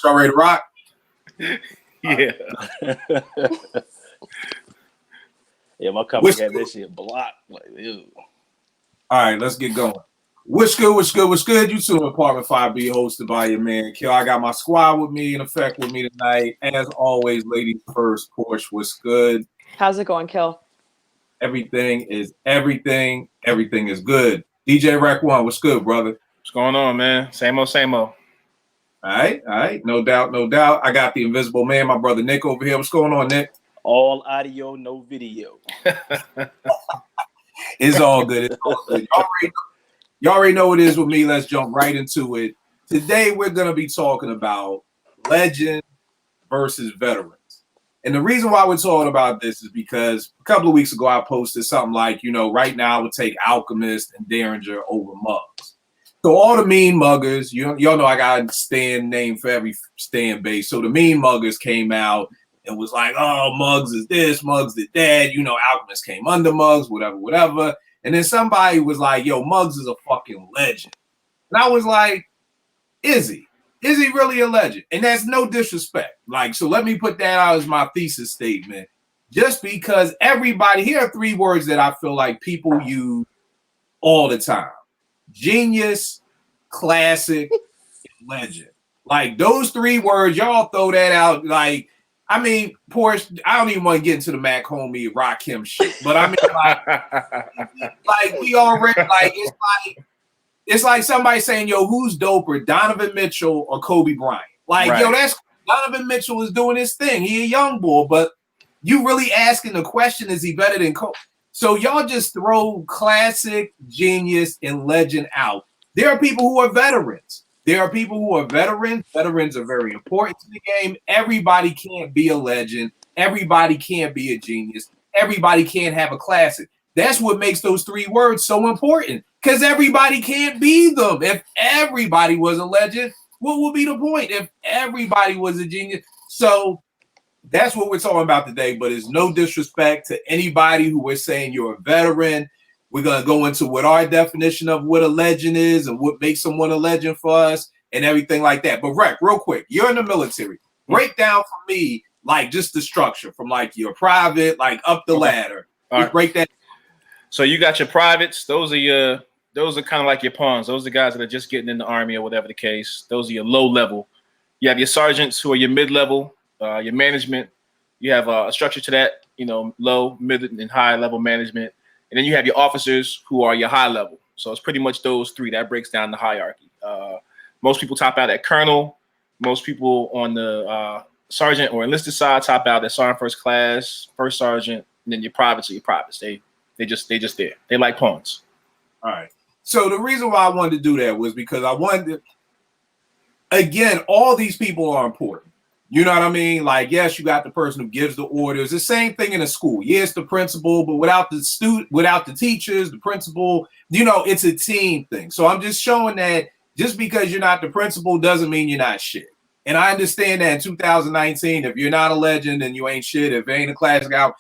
Y'all ready to rock? Yeah. Yeah, my company had this shit blocked. Like, ew. All right, let's get going. What's good? What's good? What's good? You two in Apartment 5B, hosted by your man Kill. I got my squad with me in effect with me tonight. As always, ladies first. Porsche, what's good? How's it going, Kill? Everything is everything. Everything is good. DJ Rack One, what's good, brother? What's going on, man? Same old, same old. All right. No doubt, no doubt. I got the invisible man, my brother Nick over here. What's going on, Nick? All audio, no video. It's all good. It's all good. Y'all already know what it is with me. Let's jump right into it. Today, we're going to be talking about legend versus veterans. And the reason why we're talking about this is because a couple of weeks ago, I posted something like, right now I would take Alchemist and Derringer over Muggs. So all the mean muggers, y'all know I got a stand name for every stand base. So the mean muggers came out and was like, oh, Muggs is this, Muggs is that. Alchemist came under Muggs, whatever. And then somebody was like, yo, Muggs is a fucking legend. And I was like, is he? Is he really a legend? And that's no disrespect. So let me put that out as my thesis statement. Just because here are three words that I feel like people use all the time. Genius, classic, and legend. Those three words, y'all throw that out. Porsche, I don't even want to get into the Mac Homie Rakim shit. But we already, it's like somebody saying, yo, who's doper, Donovan Mitchell or Kobe Bryant? Right. Yo, that's Donovan Mitchell is doing his thing. He a young boy, but you really asking the question, is he better than Kobe? So y'all just throw classic, genius, and legend out. There are people who are veterans. Veterans are very important to the game. Everybody can't be a legend. Everybody can't be a genius. Everybody can't have a classic. That's what makes those three words so important, because everybody can't be them. If everybody was a legend, what would be the point if everybody was a genius? So that's what we're talking about today, but it's no disrespect to anybody who we're saying you're a veteran. We're going to go into what our definition of what a legend is and what makes someone a legend for us and everything like that. But Rec, real quick, you're in the military. Break down for me, just the structure from your private, up the ladder. All right. Break that. So you got your privates. Those are kind of like your pawns. Those are the guys that are just getting in the army or whatever the case. Those are your low level. You have your sergeants who are your mid level, your management. You have a structure to that, low, mid, and high level management. And then you have your officers who are your high level. So it's pretty much those three. That breaks down the hierarchy. Most people top out at colonel. Most people on the sergeant or enlisted side top out at sergeant first class, first sergeant, and then your privates are your privates. They just there. They like pawns. All right. So the reason why I wanted to do that was because I wanted to, again, all these people are important. You know what I mean? Yes, you got the person who gives the orders. The same thing in a school. Yes, the principal, but without the teachers, the principal, it's a team thing. So I'm just showing that just because you're not the principal doesn't mean you're not shit. And I understand that in 2019, if you're not a legend, then you ain't shit. If it ain't a classic album,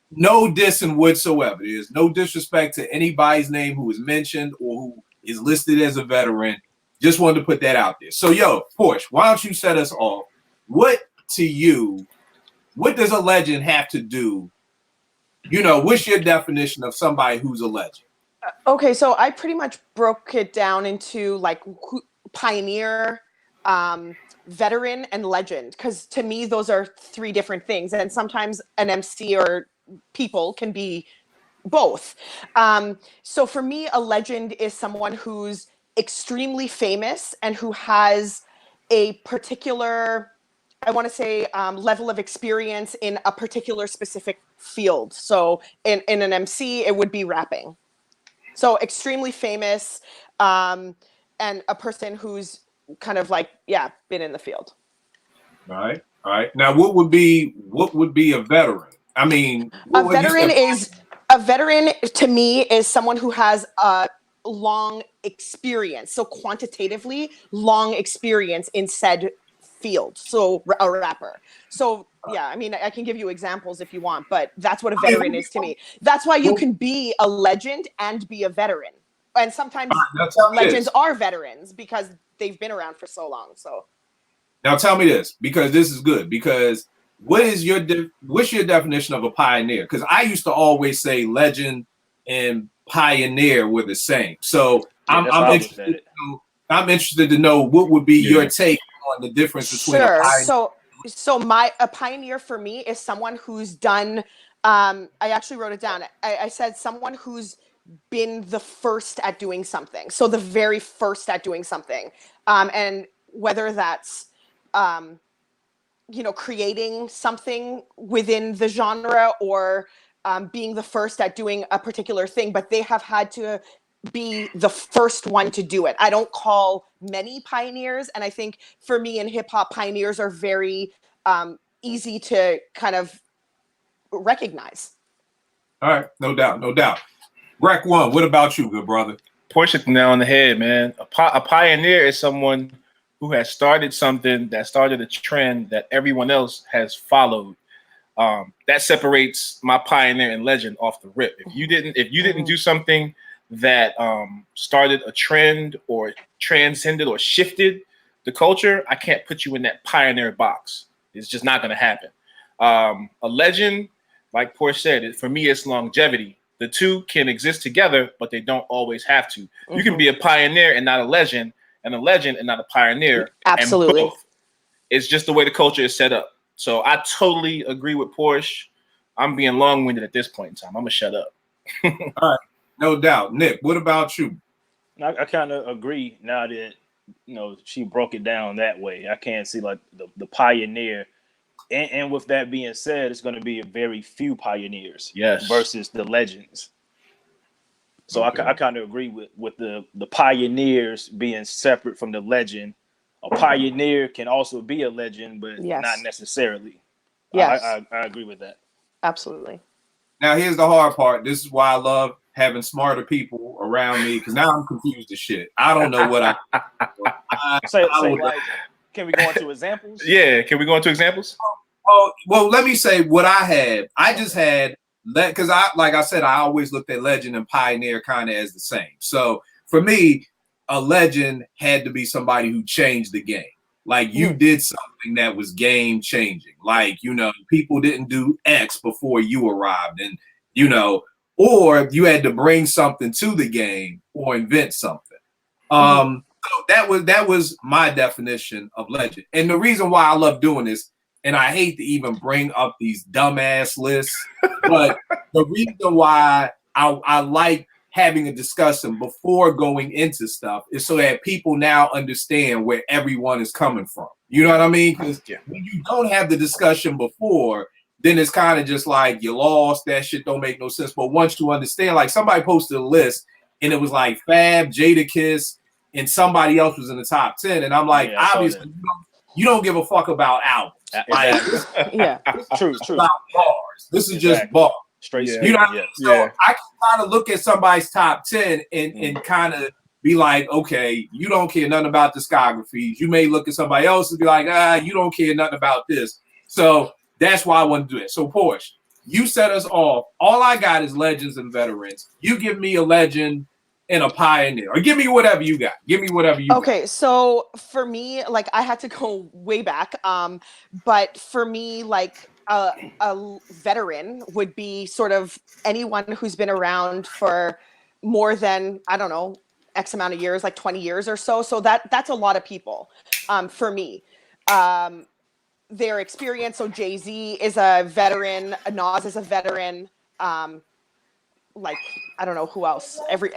no dissing whatsoever. There's no disrespect to anybody's name who is mentioned or who is listed as a veteran. Just wanted to put that out there. So, yo, Porsche, why don't you set us off? What does a legend have to do? What's your definition of somebody who's a legend? Okay, so I pretty much broke it down into pioneer, veteran, and legend, because to me those are three different things, and sometimes an MC or people can be both. So for me, a legend is someone who's extremely famous and who has a particular, I want to say, level of experience in a particular specific field. So in an MC, it would be rapping. So extremely famous, and a person who's kind of been in the field. All right. Now, what would be a veteran? I mean, a veteran to me is someone who has a long experience. So quantitatively, long experience in said field. So a rapper. So yeah, I mean, I can give you examples if you want, but that's what a veteran is to me. That's why you can be a legend and be a veteran. And sometimes legends are veterans because they've been around for so long. So Now tell me this, because this is good. Because what's your definition of a pioneer? Because I used to always say legend and pioneer were the same. So Yeah, I'm interested to know what would be your take on the difference between a pioneer. So a pioneer for me is someone who's done. I actually wrote it down. I said someone who's been the first at doing something. So the very first at doing something, and whether that's creating something within the genre or being the first at doing a particular thing, but they have had to be the first one to do it. I don't call many pioneers, and I think for me in hip hop, pioneers are very easy to kind of recognize. All right, no doubt. Rec One, what about you, good brother? Push it now on the head, man. A pioneer is someone who has started something that started a trend that everyone else has followed. That separates my pioneer and legend off the rip. If you didn't do something that started a trend or transcended or shifted the culture, I can't put you in that pioneer box. It's just not going to happen. A legend, like Porsche said, for me, it's longevity. The two can exist together, but they don't always have to. You can be a pioneer and not a legend, and a legend and not a pioneer. Absolutely. And both. It's just the way the culture is set up. So I totally agree with Porsche. I'm being long-winded at this point in time. I'm going to shut up. All right. No doubt. Nick, what about you? I kind of agree now that, she broke it down that way. I can't see like the pioneer. And with that being said, it's going to be a very few pioneers versus the legends. So okay. I kind of agree with the pioneers being separate from the legend. A pioneer can also be a legend, but not necessarily. Yes. I agree with that. Absolutely. Now, here's the hard part. This is why I love having smarter people around me, because now I'm confused as shit. I don't know what can we go into examples? Yeah, can we go into examples? Well, let me say what I had. I just had, because like I said, I always looked at legend and pioneer kind of as the same. So for me, a legend had to be somebody who changed the game. Like you did something that was game changing. Like, people didn't do X before you arrived, and or you had to bring something to the game or invent something. So that was my definition of legend. And the reason why I love doing this, and I hate to even bring up these dumbass lists, but the reason why I like having a discussion before going into stuff is so that people now understand where everyone is coming from. You know what I mean? Because when you don't have the discussion before, then it's kind of just like you lost. That shit don't make no sense. But once you understand, like somebody posted a list and it was like Fab, Jadakiss, and somebody else was in the top 10. And I'm like, obviously, you don't give a fuck about albums. True. About bars. This is just bars. Straight. You know what I mean? So I can kind of look at somebody's top 10 and kind of be like, okay, you don't care nothing about discographies. You may look at somebody else and be like, you don't care nothing about this. So that's why I want to do it. So Porsche, you set us off. All I got is legends and veterans. You give me a legend and a pioneer, or give me whatever you got. Give me whatever you got. Okay, so for me, like I had to go way back. But for me, like a veteran would be sort of anyone who's been around for more than, I don't know, X amount of years, like 20 years or so. So that's a lot of people for me. Their experience. So Jay-Z is a veteran, Nas is a veteran. Like, I don't know who else. Every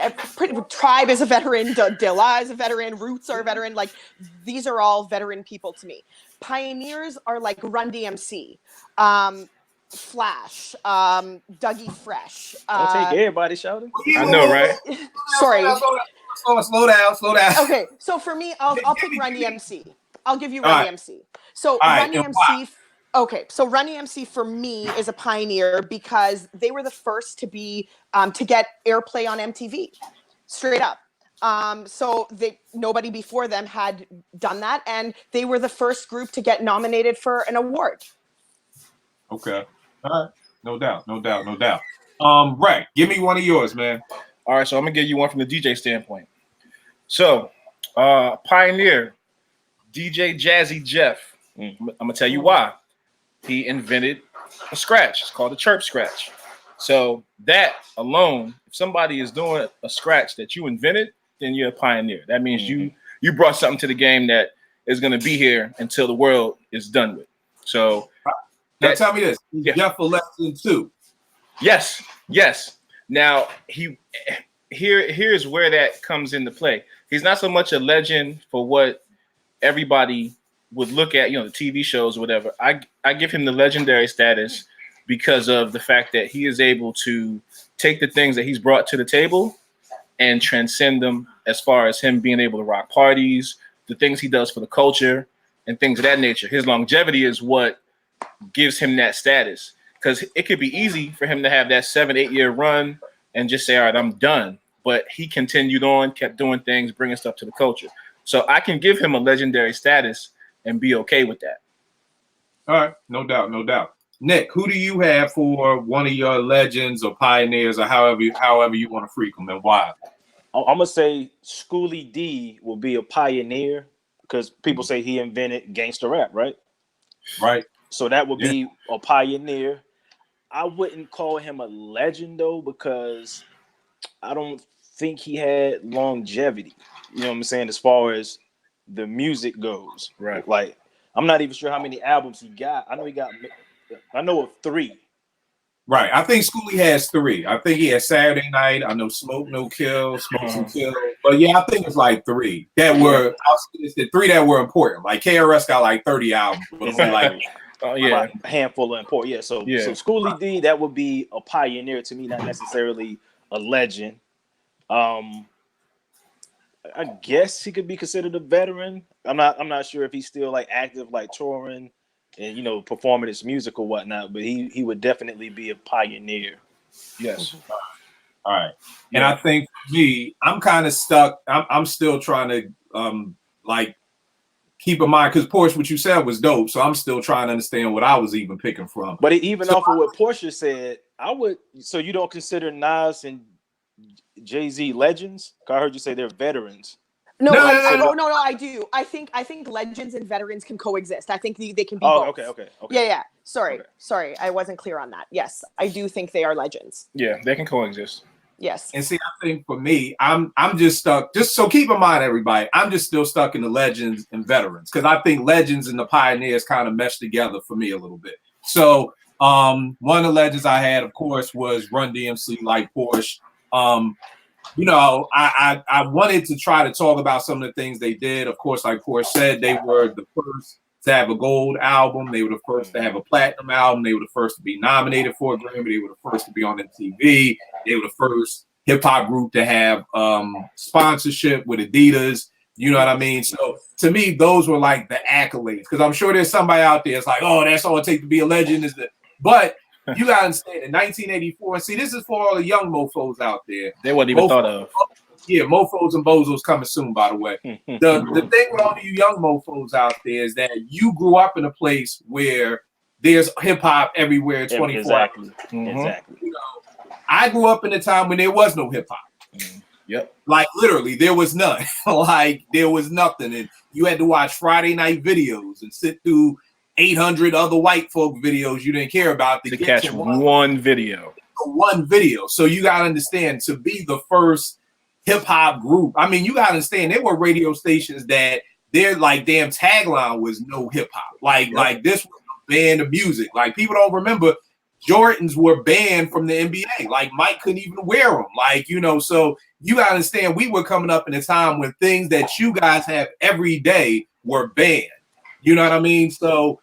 Tribe is a veteran. Dilla is a veteran. Roots are a veteran. Like, these are all veteran people to me. Pioneers are like Run DMC, Flash, Dougie Fresh. Don't take everybody shouting. I know, right? Sorry. Slow down. Okay, so for me, I'll pick Run DMC. I'll give you Run DMC. So Run DMC. Okay, so Run DMC for me is a pioneer because they were the first to be to get airplay on MTV, straight up. So nobody before them had done that, and they were the first group to get nominated for an award. Okay, all right, no doubt. Right, give me one of yours, man. All right, so I'm gonna give you one from the DJ standpoint. So, pioneer, DJ Jazzy Jeff. I'm gonna tell you why. He invented a scratch. It's called a chirp scratch. So that alone, if somebody is doing a scratch that you invented, then you're a pioneer. That means you brought something to the game that is going to be here until the world is done with. So now tell me this: yeah. Jeff a legend too? Yes. Now here's where that comes into play. He's not so much a legend for what everybody would look at, the TV shows or whatever. I give him the legendary status because of the fact that he is able to take the things that he's brought to the table and transcend them, as far as him being able to rock parties, the things he does for the culture, and things of that nature. His longevity is what gives him that status, because it could be easy for him to have that 7-8 year run and just say, all right, I'm done. But he continued on, kept doing things, bringing stuff to the culture. So I can give him a legendary status and be okay with that. All right, no doubt. Nick, who do you have for one of your legends or pioneers, or however you want to freak them, and why? I'm gonna say Schoolie D will be a pioneer because people say he invented gangster rap, right? Right. So that would be a pioneer. I wouldn't call him a legend though, because I don't think he had longevity. You know what I'm saying? As far as the music goes, right? Like, I'm not even sure how many albums he got. I know of 3. Right. I think Schoolie has 3. I think he has Saturday Night. I know Smoke No Kill, Smoke Some Kill. But yeah, I think it's like 3 that were 3 that were important. Like KRS got like 30 albums, but only like a handful of important. Yeah. So Schoolie D, that would be a pioneer to me, not necessarily a legend. I guess he could be considered a veteran. I'm not sure if he's still like active, like touring and performing his music or whatnot, but he would definitely be a pioneer. Yes. All right. And I think for me, I'm kind of stuck. I'm still trying to keep in mind, because Porsche, what you said was dope. So I'm still trying to understand what I was even picking from. But off of what Porsche said, so you don't consider Nas and Jay-Z legends? I heard you say they're veterans. No, I do. I think legends and veterans can coexist. I think they can be both. Okay. Yeah. Sorry, I wasn't clear on that. Yes, I do think they are legends. Yeah, they can coexist. Yes. And see, I think for me, I'm just stuck. Just so keep in mind, everybody, I'm just still stuck in the legends and veterans, because I think legends and the pioneers kind of mesh together for me a little bit. So one of the legends I had, of course, was Run DMC, like Porsche. I wanted to try to talk about some of the things they did. Of course, like Porsche said, they were the first to have a gold album. They were the first to have a platinum album. They were the first to be nominated for a Grammy. They were the first to be on MTV. They were the first hip hop group to have sponsorship with Adidas. You know what I mean? So to me, those were like the accolades, because I'm sure there's somebody out there that's like, oh, that's all it takes to be a legend. But you gotta understand, in 1984, and see, this is for all the young mofos out there. They wasn't even thought of. Yeah, mofos and bozos coming soon, by the way. The thing with all you young mofos out there is that you grew up in a place where there's hip hop everywhere 24 hours. Exactly. I grew up in a time when there was no hip hop. Yep. Like literally, there was none. Like there was nothing, and you had to watch Friday night videos and sit through 800 other white folk videos you didn't care about to catch one video. So you gotta understand, to be the first hip hop group. I mean, you gotta understand, there were radio stations that their like damn tagline was no hip hop. Like this was a band of music. Like people don't remember Jordans were banned from the NBA. Like Mike couldn't even wear them. So you gotta understand, we were coming up in a time when things that you guys have every day were banned. You know what I mean? So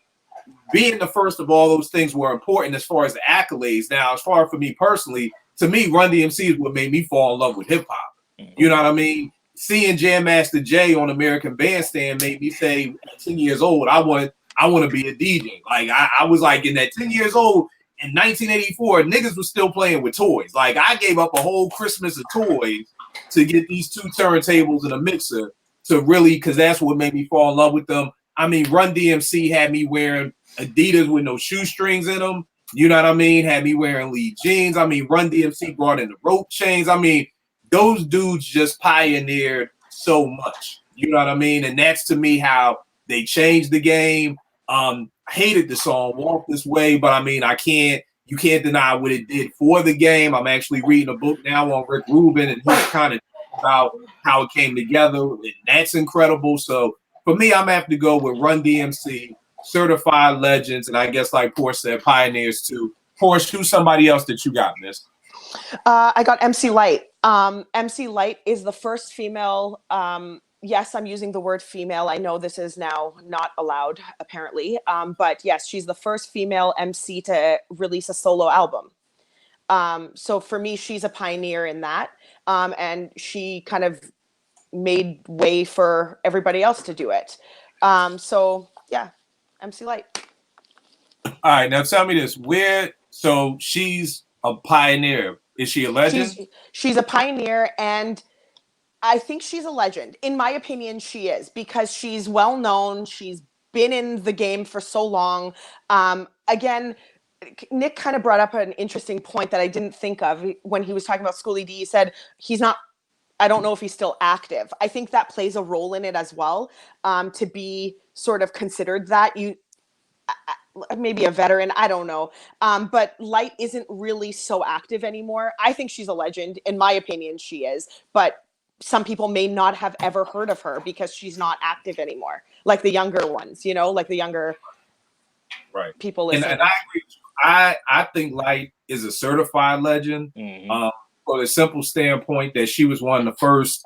being the first of all those things were important as far as the accolades. Now, as far for me personally, to me, Run DMC is what made me fall in love with hip hop. You know what I mean? Seeing Jam Master Jay on American Bandstand made me say, at 10 years old, I want to be a DJ. Like I was like, in that 10 years old in 1984, niggas was still playing with toys. Like I gave up a whole Christmas of toys to get these 2 turntables and a mixer to really, because that's what made me fall in love with them. I mean, Run DMC had me wearing Adidas with no shoestrings in them. You know what I mean? Had me wearing Lee jeans. I mean, Run DMC brought in the rope chains. I mean, those dudes just pioneered so much. You know what I mean? And that's to me how They changed the game. I hated the song Walk This Way, but I mean, you can't deny what it did for the game. I'm actually reading a book now on Rick Rubin, and he's kind of about how it came together, and that's incredible. So for me, I'm gonna have to go with Run DMC, Certified Legends, and I guess like Porsche said, Pioneers too. Porsche, who's somebody else that you got, miss? I got MC Light. MC Light is the first female. Yes, I'm using the word female. I know this is now not allowed, apparently. But yes, she's the first female MC to release a solo album. So for me, she's a pioneer in that. And she kind of made way for everybody else to do it. So yeah, MC Light. All right, now tell me this. So she's a pioneer. Is she a legend? She's a pioneer, and I think she's a legend. In my opinion, she is, because she's well known. She's been in the game for so long. Again, Nick kind of brought up an interesting point that I didn't think of when he was talking about Schoolie D. He said he's not, I don't know if he's still active. I think that plays a role in it as well, to be sort of considered that. Maybe a veteran, I don't know. But Light isn't really so active anymore. I think she's a legend. In my opinion, she is. But some people may not have ever heard of her because she's not active anymore. Like the younger ones, like the younger people. And I agree with you. I think Light is a certified legend, for the simple standpoint that she was one of the first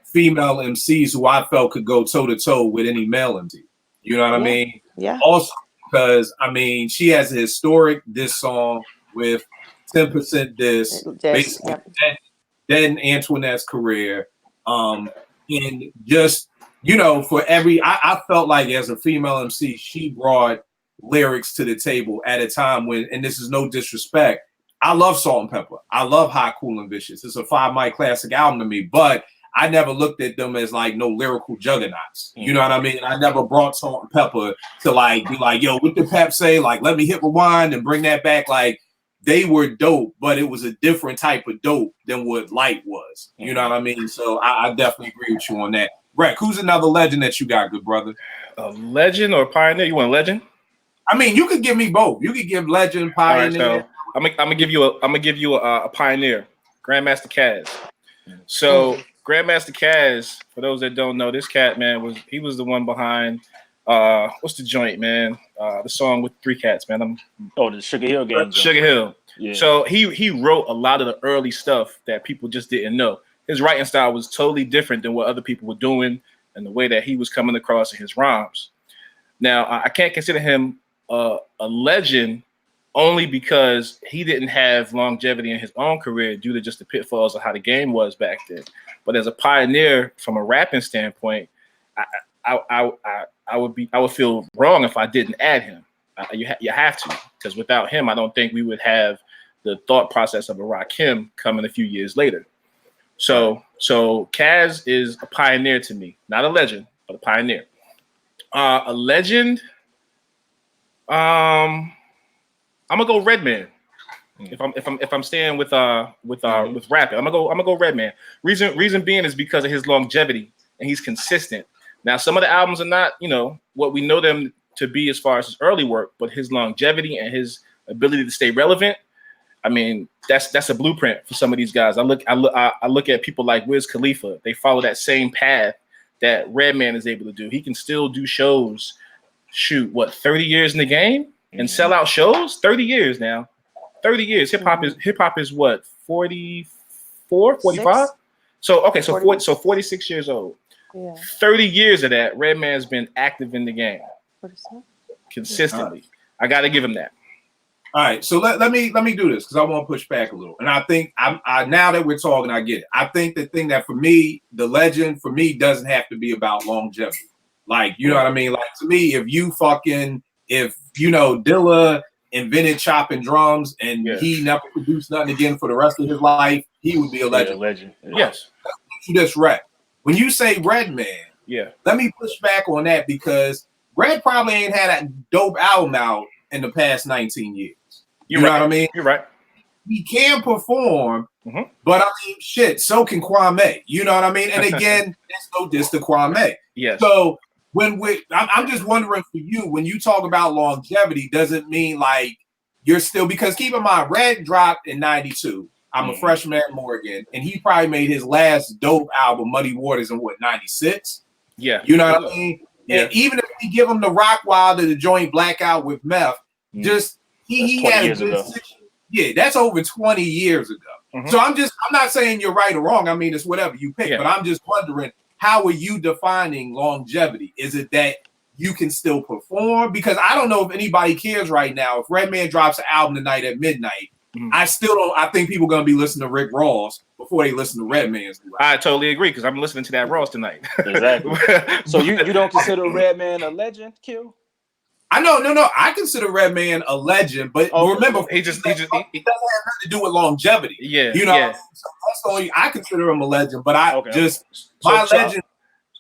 female MCs who I felt could go toe to toe with any male MC. You know what I mean? Yeah. Also, because I mean, she has a historic diss song with 10% diss, basically then Antoinette's career. And just, for I felt like as a female MC, she brought lyrics to the table at a time when, and this is no disrespect, I love Salt and Pepper. I love Hot, Cool, and Vicious. It's a 5 mic classic album to me, but I never looked at them as like no lyrical juggernauts. You know what I mean? I never brought Salt and Pepper to like be like, yo, what did Pep say? Like, let me hit rewind and bring that back. Like, they were dope, but it was a different type of dope than what Light was. You know what I mean? So I definitely agree with you on that. Brett, who's another legend that you got, good brother? A legend or pioneer? You want a legend? I mean, you could give me both. You could give legend, pioneer. All right, so I'm gonna give you a pioneer, Grandmaster Caz. So Grandmaster Caz, for those that don't know, this cat, man, was the one behind what's the joint, man? The song with 3 cats, man. The Sugar Hill game. Sugar Hill. Yeah. So he wrote a lot of the early stuff that people just didn't know. His writing style was totally different than what other people were doing and the way that he was coming across in his rhymes. Now, I can't consider him a legend only because he didn't have longevity in his own career due to just the pitfalls of how the game was back then. But as a pioneer from a rapping standpoint, I would feel wrong if I didn't add him. You have to, because without him, I don't think we would have the thought process of a Rakim coming a few years later. So Caz is a pioneer to me, not a legend, but a pioneer. A legend. I'm gonna go Redman. If I'm staying with rapping, I'm gonna go Redman. Reason being is because of his longevity and he's consistent. Now, some of the albums are not, what we know them to be as far as his early work, but his longevity and his ability to stay relevant. I mean, that's a blueprint for some of these guys. I look at people like Wiz Khalifa. They follow that same path that Redman is able to do. He can still do shows. 30 years in the game and sell out shows? 30 years now. 30 years. Hip hop is what? 44, 45? So 46 years old. Yeah. 30 years of that, Redman's been active in the game consistently. I got to give him that. All right, so let me do this because I want to push back a little. And I think I now that we're talking, I get it. I think the thing that for me, the legend for me doesn't have to be about longevity. Like, you know what I mean? Like, to me, if Dilla invented chopping drums and he never produced nothing again for the rest of his life, he would be a legend. Legend. Yes. You just rap. When you say Redman, let me push back on that because Red probably ain't had a dope album out in the past 19 years. You know what I mean? You're right. He can perform, but I mean, shit, so can Kwame. You know what I mean? And again, there's no diss to Kwame. Yes. So I'm just wondering for you, when you talk about longevity, does it mean like you're still, because keep in mind, Red dropped in 92. I'm a freshman at Morgan, and he probably made his last dope album, Muddy Waters, in what, 96? Yeah. You know what I mean? Yeah. And even if we give him the Rock Wild or the joint Blackout with Meth, just he had a good 6 years. Yeah, that's over 20 years ago. So I'm not saying you're right or wrong. I mean, it's whatever you pick, but I'm just wondering, how are you defining longevity? Is it that you can still perform? Because I don't know if anybody cares right now. If Redman drops an album tonight at midnight, I still don't. I think people are going to be listening to Rick Ross before they listen to Redman's. I totally agree, because I'm listening to that Ross tonight. Exactly. So you don't consider Redman a legend, Q? I know, no. I consider Redman a legend, but remember, he doesn't have nothing to do with longevity. Yeah, you know, so that's the only, I consider him a legend, but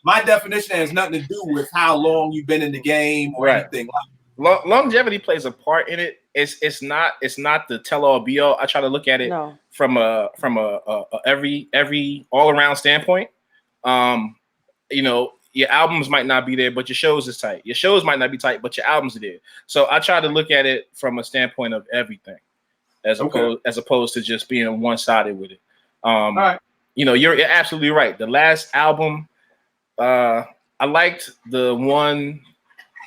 my definition has nothing to do with how long you've been in the game or anything like that. Longevity plays a part in it. It's not the tell all be all. I try to look at it from a every all around standpoint. You know, your albums might not be there, but your shows is tight. Your shows might not be tight, but your albums are there. So I try to look at it from a standpoint of everything, as opposed to just being one sided with it. All right. You know, you're absolutely right. The last album, I liked the one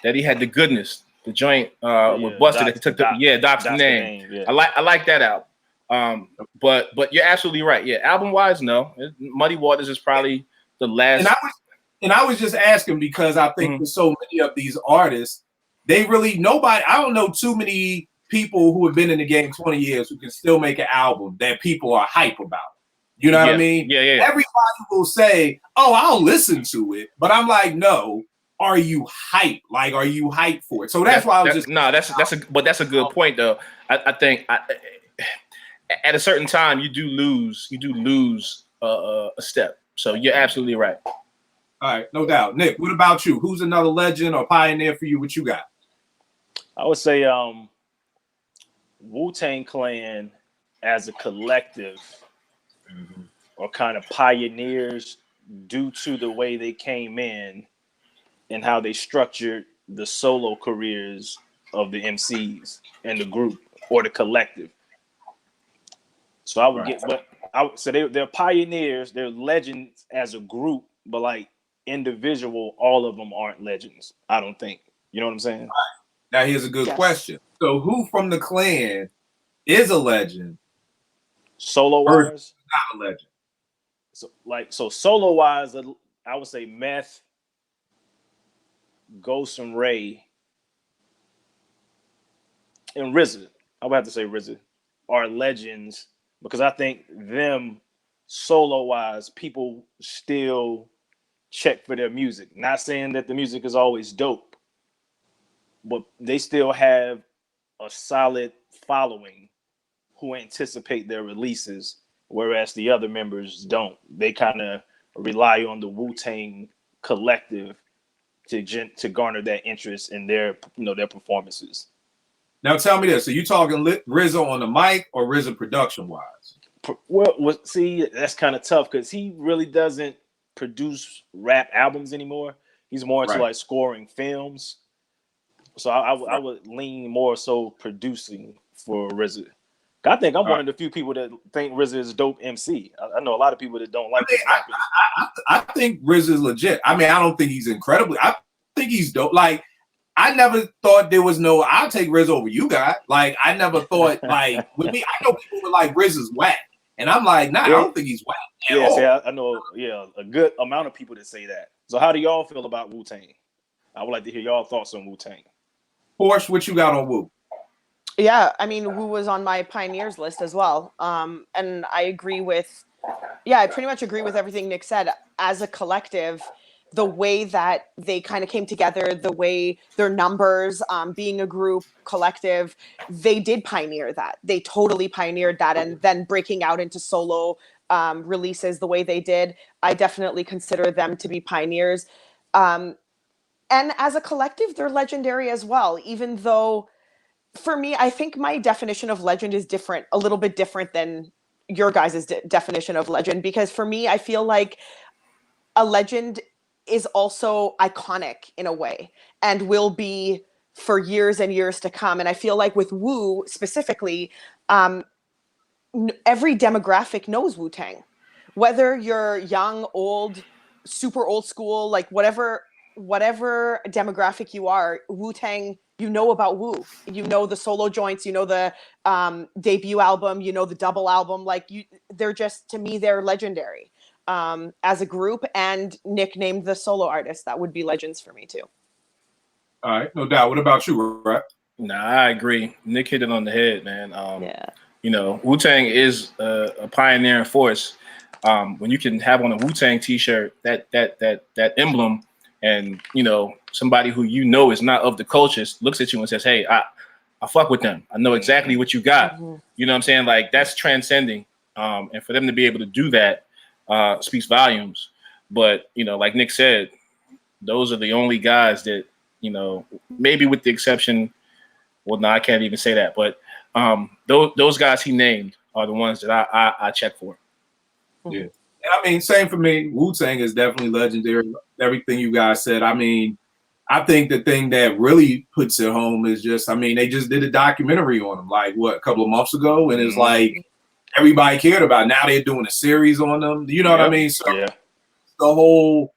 that he had, The Goodness, the joint with Busta that he took Doc's name. Yeah. I like that album. But you're absolutely right. Yeah, album wise, no. Muddy Waters is probably the last. And I was just asking because I think for so many of these artists, I don't know too many people who have been in the game 20 years who can still make an album that people are hype about. You know what I mean? Yeah. Everybody will say, "Oh, I'll listen to it," but I'm like, "No, are you hype? Like, are you hype for it?" So that's why I was that's a good point though. I think at a certain time you do lose a step. So you're absolutely right. All right, no doubt. Nick, what about you? Who's another legend or pioneer for you? What you got? I would say Wu-Tang Clan as a collective are kind of pioneers due to the way they came in and how they structured the solo careers of the MCs and the group or the collective. So I would they're pioneers, they're legends as a group, but like individual, all of them aren't legends, I don't think. You know what I'm saying? Right. Now here's a good question. So who from the clan is a legend? Solo wise, not a legend. So solo wise, I would say Meth, Ghost and Ray, and RZA. I would have to say RZA are legends because I think them solo wise, people still check for their music. Not saying that the music is always dope, but they still have a solid following who anticipate their releases, whereas the other members don't. They kind of rely on the Wu-Tang collective to garner that interest in their performances. Now tell me this: are you talking RZA on the mic or RZA production wise? Well, see, that's kind of tough because he really doesn't produce rap albums anymore. He's more into like scoring films. So I would lean more so producing for RZA. I think I'm one of the few people that think RZA is a dope MC. I know a lot of people that don't like this. I think RZA is legit. I mean, I don't think he's incredibly. I think he's dope. Like, I never thought there was no, I'll take RZA over you guys. Like, I never thought, like, with me, I know people were like, RZA's whack. And I'm like, nah, I don't think he's whack. I know, a good amount of people that say that. So how do y'all feel about Wu-Tang? I would like to hear y'all thoughts on Wu-Tang. Porsche, what you got on Wu? Yeah, I mean, Wu was on my pioneers list as well. And I agree with, I pretty much agree with everything Nick said. As a collective, the way that they kind of came together, the way their numbers, being a group collective, they did pioneer that. They totally pioneered that. And then breaking out into solo releases the way they did, I definitely consider them to be pioneers. And as a collective, they're legendary as well, even though for me, I think my definition of legend is different, a little bit different than your guys' definition of legend, because for me, I feel like a legend is also iconic in a way and will be for years and years to come. And I feel like with Wu specifically, every demographic knows Wu-Tang, whether you're young, old, super old school, like whatever demographic you are, Wu-Tang, you know about Wu. You know the solo joints, you know the debut album, you know the double album. Like they're just, to me, they're legendary as a group. And Nick named the solo artists that would be legends for me too. All right, no doubt. What about you, Rap? Nah, I agree. Nick hit it on the head, man. Yeah. You know, Wu-Tang is a pioneering force. When you can have on a Wu-Tang t-shirt that emblem, and you know, somebody who you know is not of the culture looks at you and says, "Hey, I fuck with them. I know exactly what you got." Mm-hmm. You know what I'm saying? Like, that's transcending. And for them to be able to do that speaks volumes. But you know, like Nick said, those are the only guys that, you know, maybe with the exception. Well, no, I can't even say that, but those guys he named are the ones that I check for. Yeah. And I mean, same for me. Wu-Tang is definitely legendary. Everything you guys said. I mean, I think the thing that really puts it home is just, I mean, they just did a documentary on them, like a couple of months ago, and it's like everybody cared about it. Now they're doing a series on them. You know what I mean? So the whole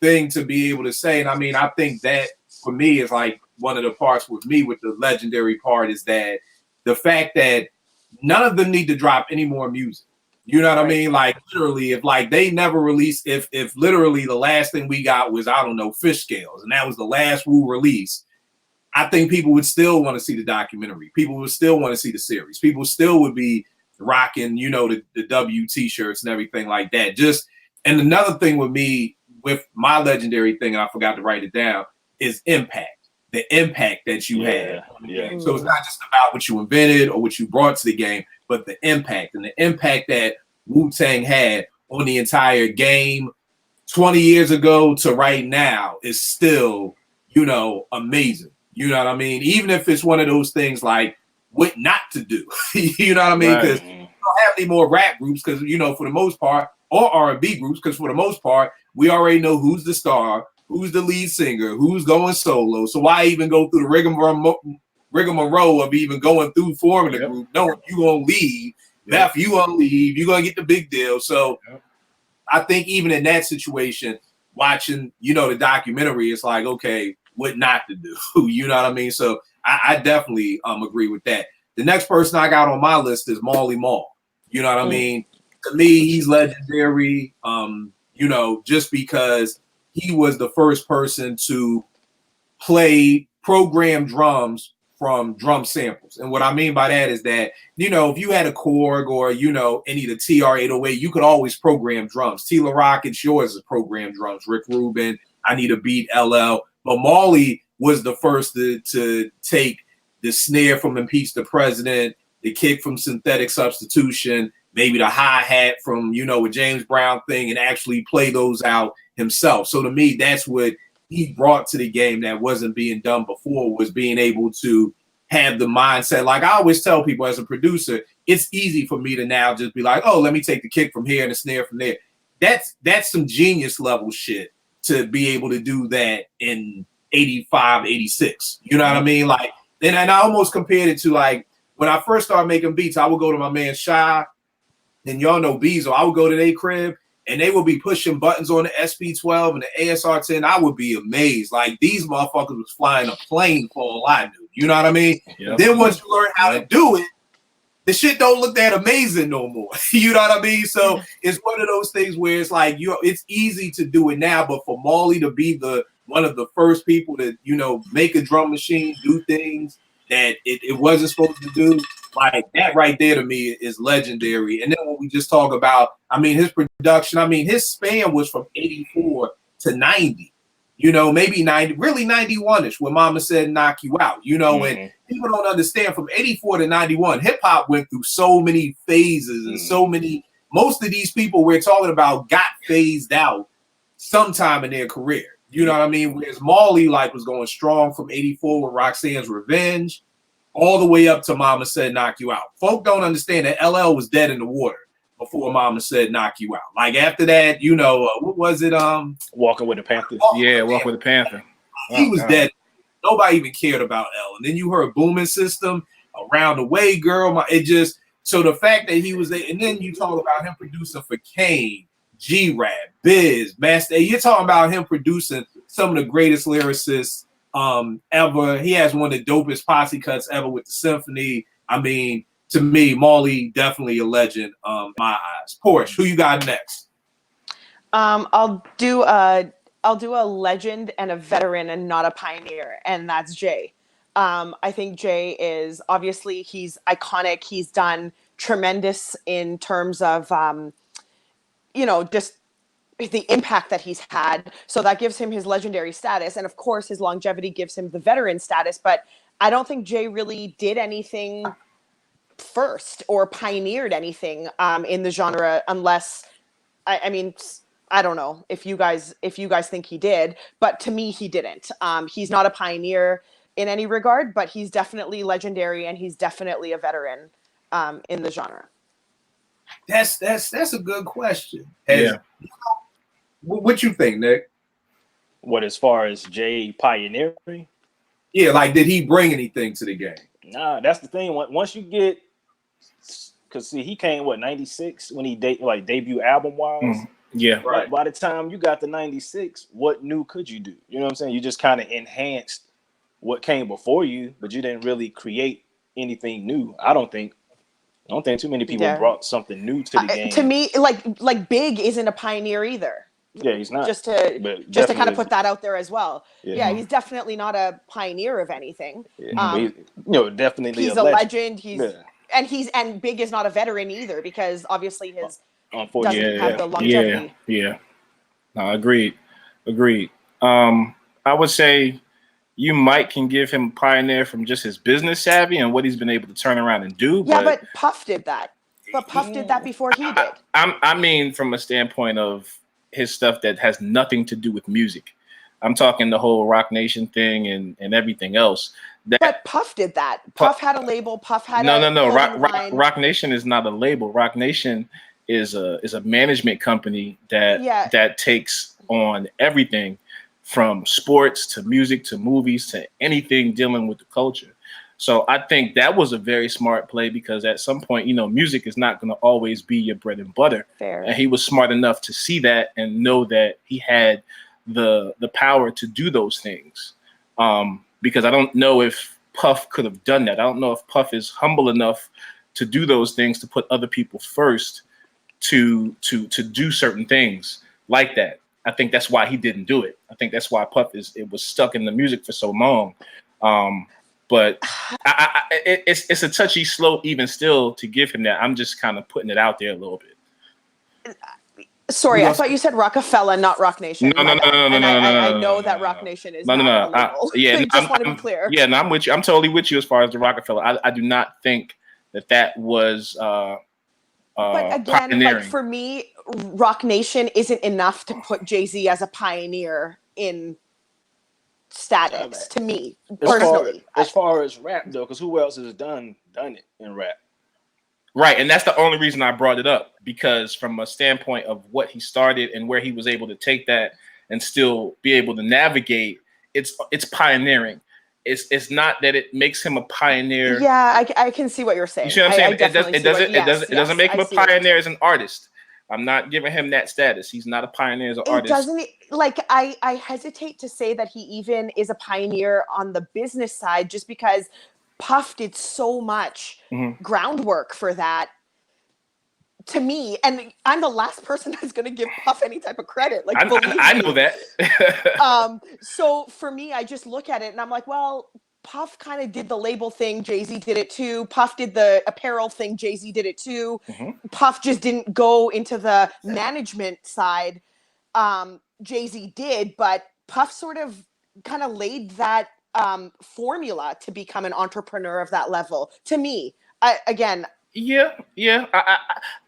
thing to be able to say, and I mean, I think that for me is like one of the parts with me with the legendary part is that the fact that none of them need to drop any more music. You know what I mean? Like literally, if like they never released, if literally the last thing we got was, I don't know, Fish Scales, and that was the last Wu release, I think people would still want to see the documentary. People would still want to see the series. People still would be rocking, you know, the W t-shirts and everything like that. Just, and another thing with me, with my legendary thing, and I forgot to write it down, is impact. The impact that you had. Yeah. So it's not just about what you invented or what you brought to the game, but the impact, and the impact that Wu-Tang had on the entire game 20 years ago to right now is still, you know, amazing. You know what I mean? Even if it's one of those things like what not to do, you know what I mean? Because you don't have any more rap groups because, you know, for the most part, or R&B groups, because for the most part, we already know who's the star, who's the lead singer, who's going solo. So why even go through the rigmarole of even going through forming a group? No, you gonna leave. Beth, you gonna leave. You're gonna get the big deal. So I think even in that situation, watching, you know, the documentary, it's like, okay, what not to do. You know what I mean? So I definitely agree with that. The next person I got on my list is Marley Marl. You know what I mean? To me, he's legendary. You know, just because he was the first person to play programmed drums from drum samples. And what I mean by that is that, you know, if you had a Korg or, you know, any of the TR-808, you could always program drums. Tila Rock, it's yours as programmed drums. Rick Rubin, I Need a Beat, LL. But Marley was the first to take the snare from Impeach the President, the kick from Synthetic Substitution, maybe the hi-hat from, you know, a James Brown thing, and actually play those out himself. So to me, that's what he brought to the game that wasn't being done before, was being able to have the mindset. Like I always tell people as a producer, it's easy for me to now just be like, oh, let me take the kick from here and the snare from there. That's some genius level shit to be able to do that in 85, 86. You know what I mean? Like, and I almost compared it to like when I first started making beats, I would go to my man Shy, and y'all know Bezo. I would go to their crib and they would be pushing buttons on the SP12 and the ASR10. I would be amazed. Like these motherfuckers was flying a plane for all I knew. You know what I mean? Yep. Then once you learn how to do it, the shit don't look that amazing no more. You know what I mean? So it's one of those things where it's like, it's easy to do it now, but for Marley to be one of the first people to, you know, make a drum machine, do things that it wasn't supposed to do, like that right there to me is legendary. And then when we just talk about, I mean, his production, I mean, his span was from 84 to 90, you know, maybe 90, really 91-ish when Mama Said Knock You Out, you know, and people don't understand from 84 to 91, hip hop went through so many phases and so many, most of these people we're talking about got phased out sometime in their career. You know what I mean? Whereas Marley like was going strong from 84 with Roxanne's Revenge all the way up to Mama Said Knock You Out. Folk don't understand that LL was dead in the water before Mama said knock you out. Like after that, you know, what was it? Walking with the Panthers. Yeah, Walk with the Panther. He was dead. Nobody even cared about L. And then you heard Booming System, Around the Way, Girl. It just, so the fact that he was there, and then you talk about him producing for Kane, G-Rap, Biz, Master. You're talking about him producing some of the greatest lyricists ever. He has one of the dopest posse cuts ever with the Symphony. I mean, to me, Marley definitely a legend. My eyes. Porsche, who you got next? I'll do a legend and a veteran and not a pioneer, and that's Jay. I think Jay is obviously, he's iconic. He's done tremendous in terms of just the impact that he's had. So that gives him his legendary status, and of course his longevity gives him the veteran status. But I don't think Jay really did anything first or pioneered anything in the genre, unless I mean, I don't know if you guys think he did, but to me he didn't. He's not a pioneer in any regard, but he's definitely legendary and he's definitely a veteran in the genre. That's a good question. Yeah. What you think, Nick? What, as far as Jay pioneering? Yeah, like did he bring anything to the game? Nah, that's the thing. Once you get, because see, he came 96 when he debut album wise. Yeah. Right. By the time you got to 96, what new could you do? You know what I'm saying? You just kind of enhanced what came before you, but you didn't really create anything new. I don't think too many people brought something new to the game. To me, like Big isn't a pioneer either. Yeah, he's not. Just to kind of put that out there as well. Yeah, he's definitely not a pioneer of anything. Yeah. Definitely he's a legend. And Big is not a veteran either, because obviously his doesn't have the longevity. Yeah. No, agreed. I would say you might can give him pioneer from just his business savvy and what he's been able to turn around and do. Yeah, but Puff did that. But Puff did that before he did. I mean, from a standpoint of his stuff that has nothing to do with music. I'm talking the whole Rock Nation thing and everything else. But Puff did that. Puff had a label. Puff had no. Rock Nation is not a label. Rock Nation is a management company that takes on everything from sports to music to movies to anything dealing with the culture. So I think that was a very smart play, because at some point, music is not going to always be your bread and butter. Fair. And he was smart enough to see that and know that he had the power to do those things. Because I don't know if Puff could have done that. I don't know if Puff is humble enough to do those things, to put other people first, to do certain things like that. I think that's why he didn't do it. I think that's why Puff was stuck in the music for so long. But it's a touchy slope even still to give him that. I'm just kind of putting it out there a little bit. Sorry, I thought you said Rockefeller, not Rock Nation. No. I know that Rock Nation is not a label. Yeah, just want to be clear. Yeah, no, I'm with you. I'm totally with you as far as the Rockefeller. I do not think that was but again, pioneering. For me, Rock Nation isn't enough to put Jay-Z as a pioneer in status, to me personally. As far as rap though, because who else has done it in rap? Right, and that's the only reason I brought it up, because from a standpoint of what he started and where he was able to take that and still be able to navigate, it's pioneering. It's not that it makes him a pioneer. Yeah, I can see what you're saying. You see what I'm saying? It doesn't make him a pioneer as an artist. I'm not giving him that status. He's not a pioneer as an artist. Doesn't I hesitate to say that he even is a pioneer on the business side, just because Puff did so much groundwork for that. To me, and I'm the last person that's going to give Puff any type of credit. I know that. So for me, I just look at it and I'm like, well, Puff kind of did the label thing. Jay-Z did it too. Puff did the apparel thing. Jay-Z did it too. Puff just didn't go into the management side. Jay-Z did, but Puff sort of kind of laid that formula to become an entrepreneur of that level. To me, Yeah.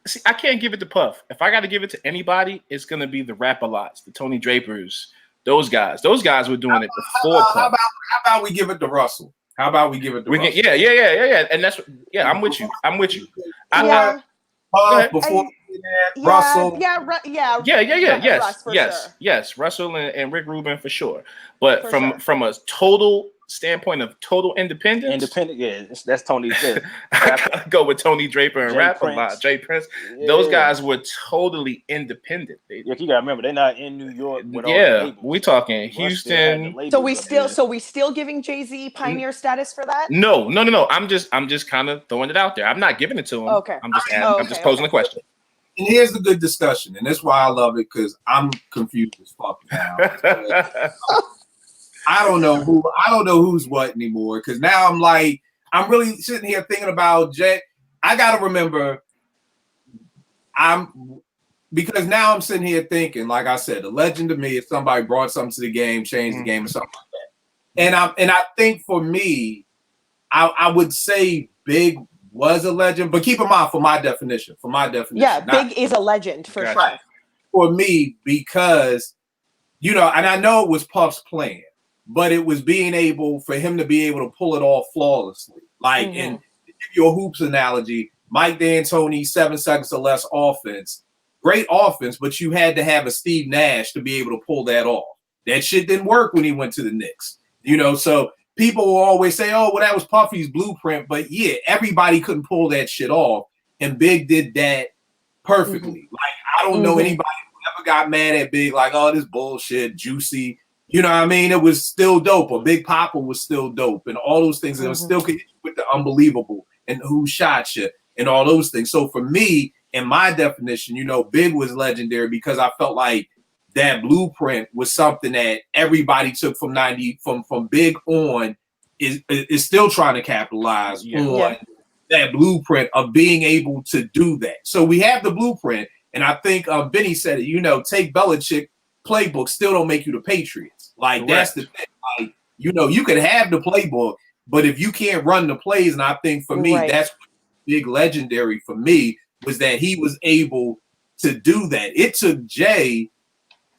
See, I can't give it to Puff. If I got to give it to anybody, it's gonna be the Rap-A-Lots, the Tony Drapers, those guys. Those guys were doing it before Puff. How about we give it to Russell? How about we give it to Russell? Yeah. And that's I'm with you. Puff, Russell. Yes, for sure. yes. Russell and Rick Rubin for sure. But For from a total standpoint of total independence, that's Tony. I gotta go with Tony Draper and Rap a lot. Jay Prince. Those guys were totally independent. You gotta remember they're not in New York. With all we talking Houston. So we still giving Jay-Z pioneer status for that? No. I'm just kind of throwing it out there. I'm not giving it to him. Okay. I'm just posing the question. And here's the good discussion, and that's why I love it, because I'm confused as fuck now. I don't know who's what anymore, because now I'm really sitting here thinking about Jay. I gotta remember, because now I'm sitting here thinking, like I said, a legend to me is somebody brought something to the game, changed the game, or something like that. And I think for me, I would say Big was a legend, but keep in mind for my definition. Yeah, Big is a legend for sure. For me, because and I know it was Puff's plan, but it was being able for him to be able to pull it off flawlessly. Like, and to give you a hoops analogy, Mike D'Antoni, 7 seconds or less offense, great offense, but you had to have a Steve Nash to be able to pull that off. That shit didn't work when he went to the Knicks, so people will always say, oh, well, that was Puffy's blueprint. But yeah, everybody couldn't pull that shit off. And Big did that perfectly. Like, I don't know anybody who ever got mad at Big, like, oh, this bullshit, juicy. You know what I mean? It was still dope. Or Big Papa was still dope. And all those things. And it was still could hit you with the unbelievable and who shot you and all those things. So for me, in my definition, Big was legendary because I felt like that blueprint was something that everybody took from Big on is still trying to capitalize on that blueprint of being able to do that. So we have the blueprint, and I think Benny said it. Take Belichick playbook, still don't make you the Patriots. Like that's the thing. Like you could have the playbook, but if you can't run the plays, and I think for me that's Big legendary for me was that he was able to do that. It took Jay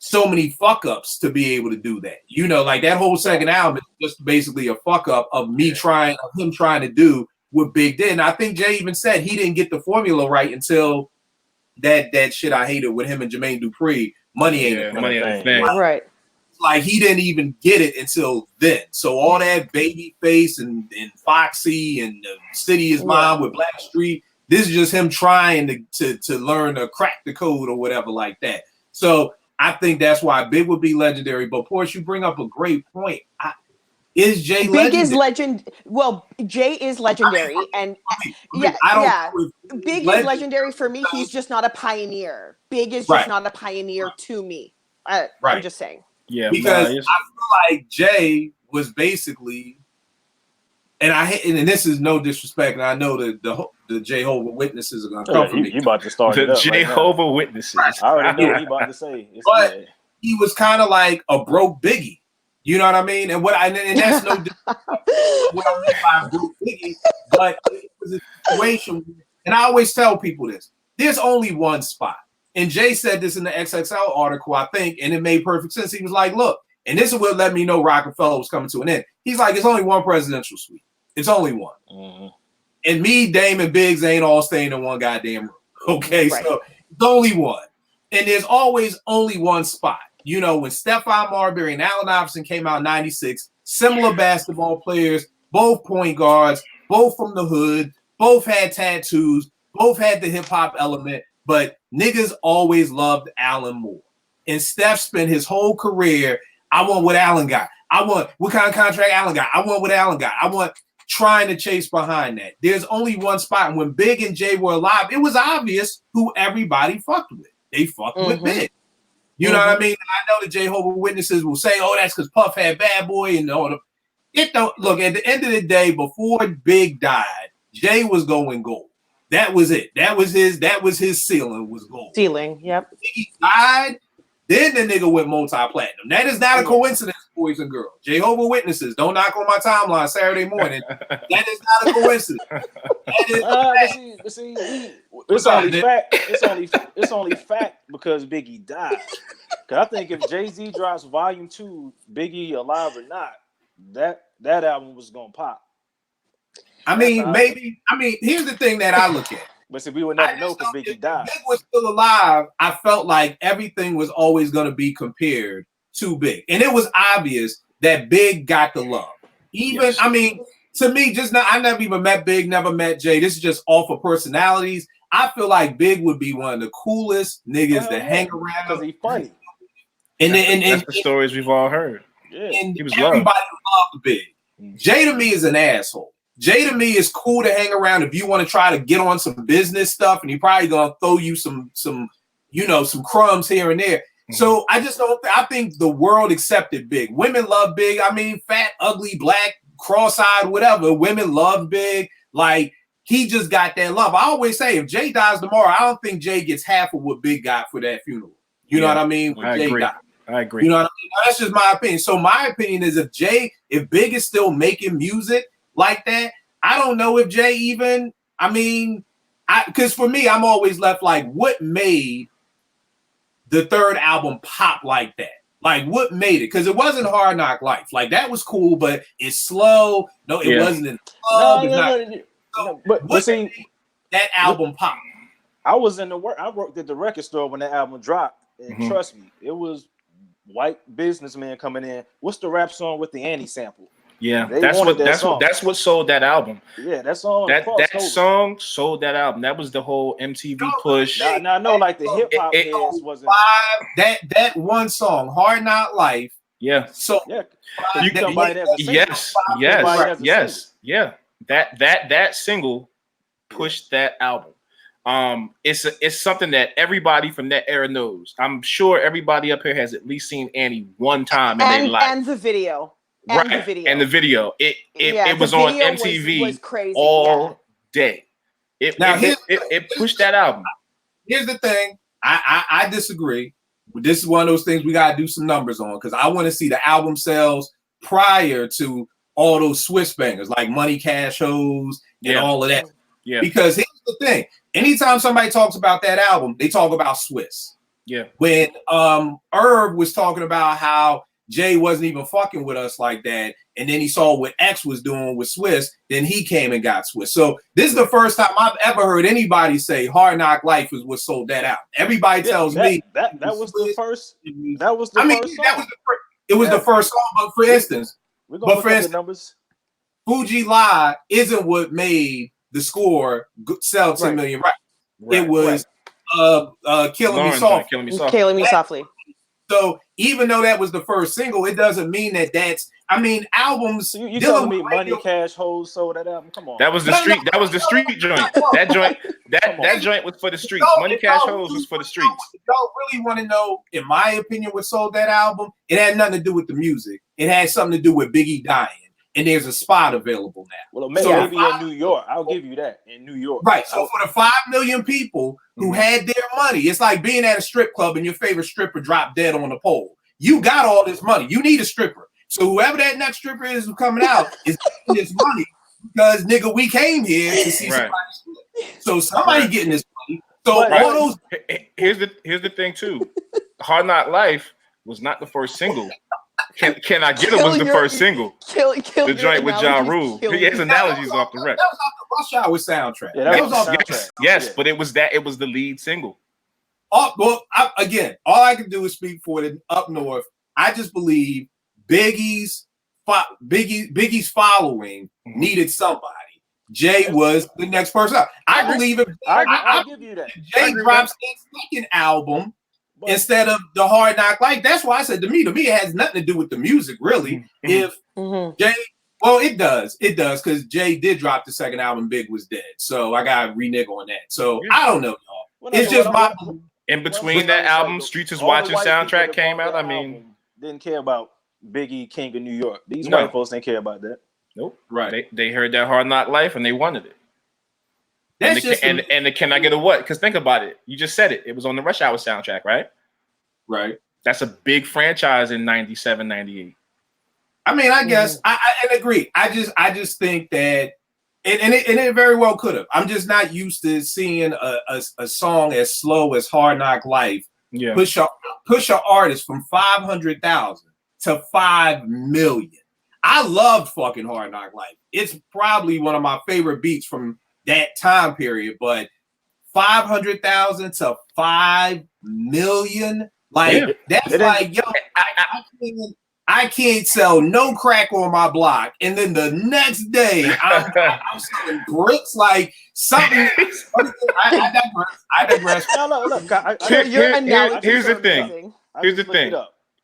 so many fuck ups to be able to do that. Like that whole second album is just basically a fuck up of him trying to do what Big did. And I think Jay even said he didn't get the formula right until that shit I hated with him and Jermaine Dupri. Money ain't a thing. Right. Like he didn't even get it until then. So all that Babyface and Foxy and the City is Mine with Blackstreet, this is just him trying to learn to crack the code or whatever like that. So I think that's why Big would be legendary. But Porsche, you bring up a great point. Is Jay Big legendary? is legend. Well, Jay is legendary, Big is legendary for me. He's just not a pioneer. Big is just not a pioneer to me. I'm just saying. Yeah, because I feel like Jay was basically, and this is no disrespect, and I know that the Jehovah's Witnesses are gonna come for me. You about to start the Jehovah's Witnesses. I already know what you about to say. But he was kind of like a broke Biggie. You know what I mean? And that's no what I mean by broke Biggie, but it was a situation. And I always tell people this: there's only one spot. And Jay said this in the XXL article, I think, and it made perfect sense. He was like, look, and this is what let me know Rockefeller was coming to an end. He's like, it's only one presidential suite. It's only one. Mm-hmm. And me, Dame, and Biggs ain't all staying in one goddamn room. Okay, so it's only one. And there's always only one spot. When Stephon Marbury and Allen Iverson came out in 96, similar basketball players, both point guards, both from the hood, both had tattoos, both had the hip-hop element, but niggas always loved Allen more. And Steph spent his whole career, I want what Allen got. I want what kind of contract Allen got. I want what Allen got. I want trying to chase behind that. There's only one spot. And when Big and Jay were alive, it was obvious who everybody fucked with. They fucked with Big. You know what I mean? I know the Jehovah's Witnesses will say, oh, that's because Puff had Bad Boy and all the. It don't look at the end of the day, before Big died, Jay was going gold. That was it. That was his ceiling was gold. Yep. He died, then the nigga went multi-platinum. That is not a coincidence, boys and girls. Jehovah's Witnesses, don't knock on my timeline Saturday morning. That is not a coincidence. It's only fact. It's only fact because Biggie died. Because I think if Jay-Z drops Volume 2, Biggie alive or not, that album was gonna pop. Maybe. Here's the thing that I look at. But see, we would never know because Biggie died. If Big was still alive, I felt like everything was always going to be compared to Big. And it was obvious that Big got the love. Even, I mean, to me, I never even met Big, never met Jay. This is just off of personalities. I feel like Big would be one of the coolest niggas to hang around. Because he's funny. And that's the stories we've all heard. Yeah. And he was everybody loved Big. Mm-hmm. Jay to me is an asshole. Jay to me is cool to hang around if you want to try to get on some business stuff, and he probably gonna throw you some crumbs here and there. Mm-hmm. So I just don't. I think the world accepted Big. Women love Big. I mean, fat, ugly, black, cross-eyed, whatever. Women love Big. Like, he just got that love. I always say, if Jay dies tomorrow, I don't think Jay gets half of what Big got for that funeral. You know what I mean? When Jay died. I agree. You know what I mean? That's just my opinion. So my opinion is if Big is still making music like that, I don't know if Jay even, because for me, I'm always left like, what made the third album pop like that? Like, what made it? Because it wasn't Hard Knock Life. Like, that was cool, but it's slow. No, it wasn't in the club. But see, that album pop. I was in the work. I worked at the record store when that album dropped, and trust me, it was white businessmen coming in. What's the rap song with the Annie sample? Yeah, that's what sold that album. Yeah, that song. That song sold that album. That was the whole MTV push. Now I know, like the hip hop heads wasn't that one song, Hard Knock Life. Yeah. So you can buy that. Yes. That single pushed that album. It's something that everybody from that era knows. I'm sure everybody up here has at least seen Annie one time in their life. And the video. And the video. It was on MTV was crazy, all day. It pushed that album. Here's the thing. I disagree. This is one of those things we gotta do some numbers on, because I want to see the album sales prior to all those Swiss bangers like Money Cash Hoes and all of that. Yeah. Because here's the thing. Anytime somebody talks about that album, they talk about Swiss. Yeah. When Irv was talking about how Jay wasn't even fucking with us like that, and then he saw what X was doing with Swiss, then he came and got Swiss. So this is the first time I've ever heard anybody say Hard Knock Life is what sold that out. Everybody tells me that was the first. That was the first song. It was the first song. But for instance, the numbers. Fuji Lie isn't what made the score sell 10 million. Right. It was Killing Me Softly. Killing Me Softly. So even though that was the first single, it doesn't mean that's. I mean, albums. So you telling me Money Cash Hoes sold that album? Come on. That was the street. That was the street joint. That joint was for the streets. Money Cash Hoes was for the streets. Y'all really want to know, in my opinion, what sold that album? It had nothing to do with the music. It had something to do with Biggie dying. And there's a spot available now. Well, maybe in New York. I'll give you that. In New York. Right. So for the 5 million people who had their money, it's like being at a strip club and your favorite stripper dropped dead on the pole. You got all this money. You need a stripper. So whoever that next stripper is who's coming out is getting this money because, nigga, we came here to see somebody strip. So somebody getting this money. So all those. Here's the thing too. Hard Knock Life was not the first single. Can I Get It was the first single. The joint with Ja Rule. He has analogies off the record. That was off the Rush Hour soundtrack. Yeah, that was off the soundtrack. Yes, but it was the lead single. Well, all I can do is speak for the up north. I just believe Biggie's following needed somebody. Jay was the next person up. I believe if I'll give you that. Jay drops his second album instead of the Hard Knock Life. That's why I said to me, it has nothing to do with the music, really. If Jay, well, it does, because Jay did drop the second album, Big was dead. So I got to renege on that. So I don't know, y'all. It's just my. In between that album, Streets is Watching soundtrack came out. I mean, didn't care about Biggie, King of New York. These white folks didn't care about that. Nope. Right. They heard that Hard Knock Life and they wanted it. And the Can I Get a What? Because think about it. You just said it. It was on the Rush Hour soundtrack, right? Right. That's a big franchise in 97, 98. I mean, I guess I agree. I just think that it very well could have. I'm just not used to seeing a song as slow as Hard Knock Life push a artist from 500,000 to 5 million. I loved fucking Hard Knock Life. It's probably one of my favorite beats from that time period, but 500,000 to 5 million. Like that's like, yo, I can't sell no crack on my block, and then the next day I'm selling bricks like something. I digress. Here's the thing. Here's the thing.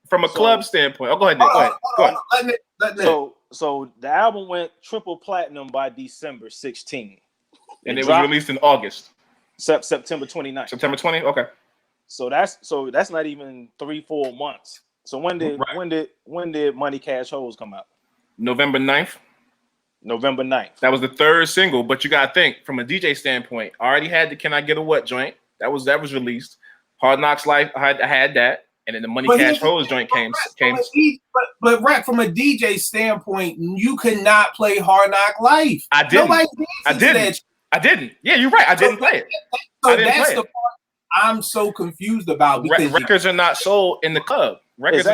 From a club standpoint, go ahead, Nick. Go ahead. So the album went triple platinum by December 16. And it was released in August. September 29th. September 20th? Okay. So that's not even 3-4 months. So when did Money Cash Hoes come out? November 9th. November 9th. That was the third single, but you gotta think from a DJ standpoint. I already had the Can I Get a What joint. That was released. Hard Knocks Life, I had that. And then the Money Cash Hoes joint came. But Rack, from a DJ standpoint, you could not play Hard Knock Life. I didn't. Yeah, you're right. I didn't play it. So that's the part I'm so confused about, because records are not sold in the club. Records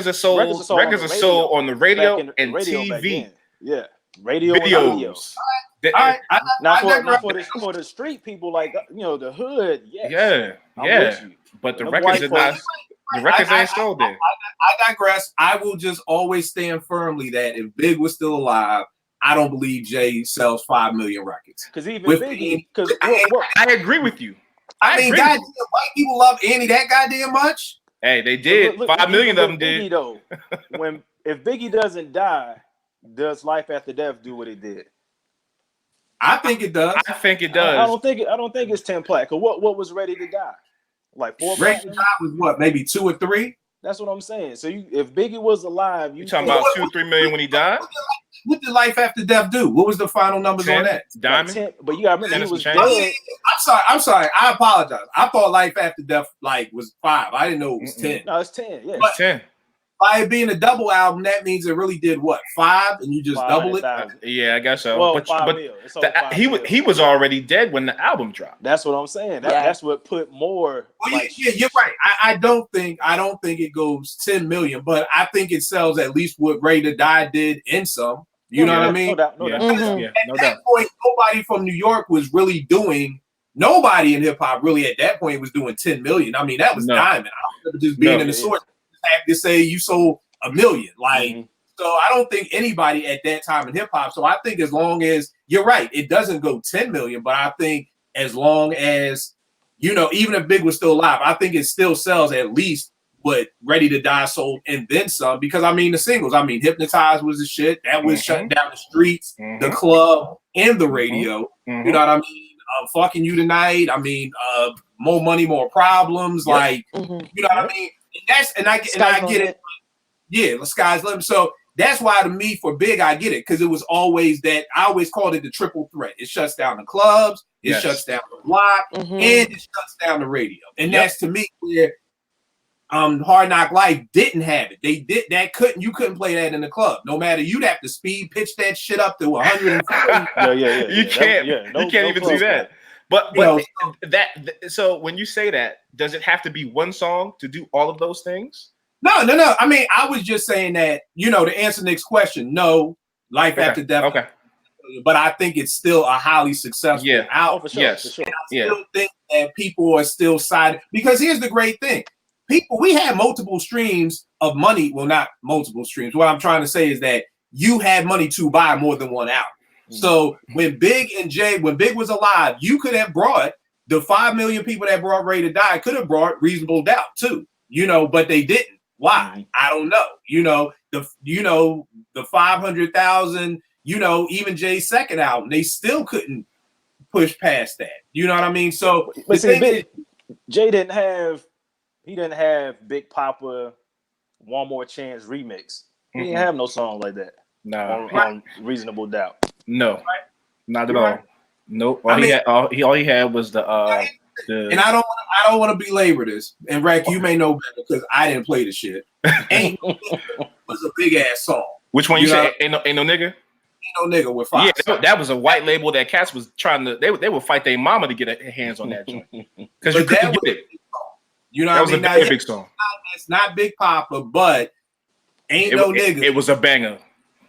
are sold on the radio and TV. Yeah, radio videos. For the street people, like the hood. Yes. Yeah. But the records are not. The records ain't sold there. I digress. I will just always stand firmly that if Big was still alive, I don't believe Jay sells 5 million records. Because even Biggie, I agree with you. I mean, goddamn, white people love Annie that goddamn much. Hey, they did. Look, 5 million of them did. Though, if Biggie doesn't die, does Life After Death do what it did? I think it does. I think it does. I don't think it's 10 plat. Cause what was Ready to Die? Like 4 Ready to Die was what? Maybe 2 or 3. That's what I'm saying. So if Biggie was alive, you talking about 2-3 million when he died? What did Life After Death do? What was the final numbers 10, on that? Diamond. Like 10, but you gotta remember he was dead. I'm sorry. I apologize. I thought Life After Death was 5. I didn't know it was 10. No, it's 10. Yeah, it's 10. By it being a double album, that means it really did what, 5, and you just double it. Yeah, I guess so. Well, but he was already dead when the album dropped. That's what I'm saying. That's what put more. Well, yeah, you're right. I don't think it goes 10 million, but I think it sells at least what Ready to Die did in some. You know what I mean? No doubt. No doubt. At that point, nobody from New York was really doing. Nobody in hip hop really at that point was doing 10 million. I mean, that was Diamond. I remember just being in the source. Have to say you sold 1 million. So I don't think anybody at that time in hip hop. So I think as long as you're right, it doesn't go 10 million, but I think as long as, even if Big was still alive, I think it still sells at least what Ready to Die sold and then some, because I mean the singles, Hypnotized was the shit that was shutting down the streets, the club, and the radio. You know what I mean? Fucking You Tonight. More Money, More Problems. You know what I mean? I get it. Yeah, the sky's limit. So that's why to me, for Big, I get it, because it was always that. I always called it the triple threat. It shuts down the clubs, it shuts down the block, and it shuts down the radio. And that's to me where Hard Knock Life didn't have it. They did that. You couldn't play that in the club. No matter, you'd have to speed pitch that shit up to 140. You can't. You can't even do that. But so when you say that, does it have to be one song to do all of those things? No. I mean, I was just saying that, to answer Nick's question, no, Life After Death. Okay. But I think it's still a highly successful album. For sure. Yes. For sure. And I still think that people are still siding, because here's the great thing. We had multiple streams of money. Well, not multiple streams. What I'm trying to say is that you had money to buy more than one album. So when Big was alive, you could have brought the 5 million people that brought Ready to Die, could have brought Reasonable Doubt too, but they didn't. Why? I don't know. The 500,000, even Jay's second album, they still couldn't push past that. You know what I mean? So but see, Jay didn't have Big Papa One More Chance remix. He didn't have no song like that. No. On Reasonable Doubt. No, not at all. Nope. All he had was the. And I don't want to belabor this. And Rack, you may know better because I didn't play the shit. Ain't was a big ass song. Which one you say? Ain't no nigga. Ain't no nigga with 5. Yeah, that was a white label that Cats was trying to. They would fight their mama to get their hands on that joint because you couldn't get it. That was a very big song. It's not Big Papa, but ain't no nigga. It was a banger.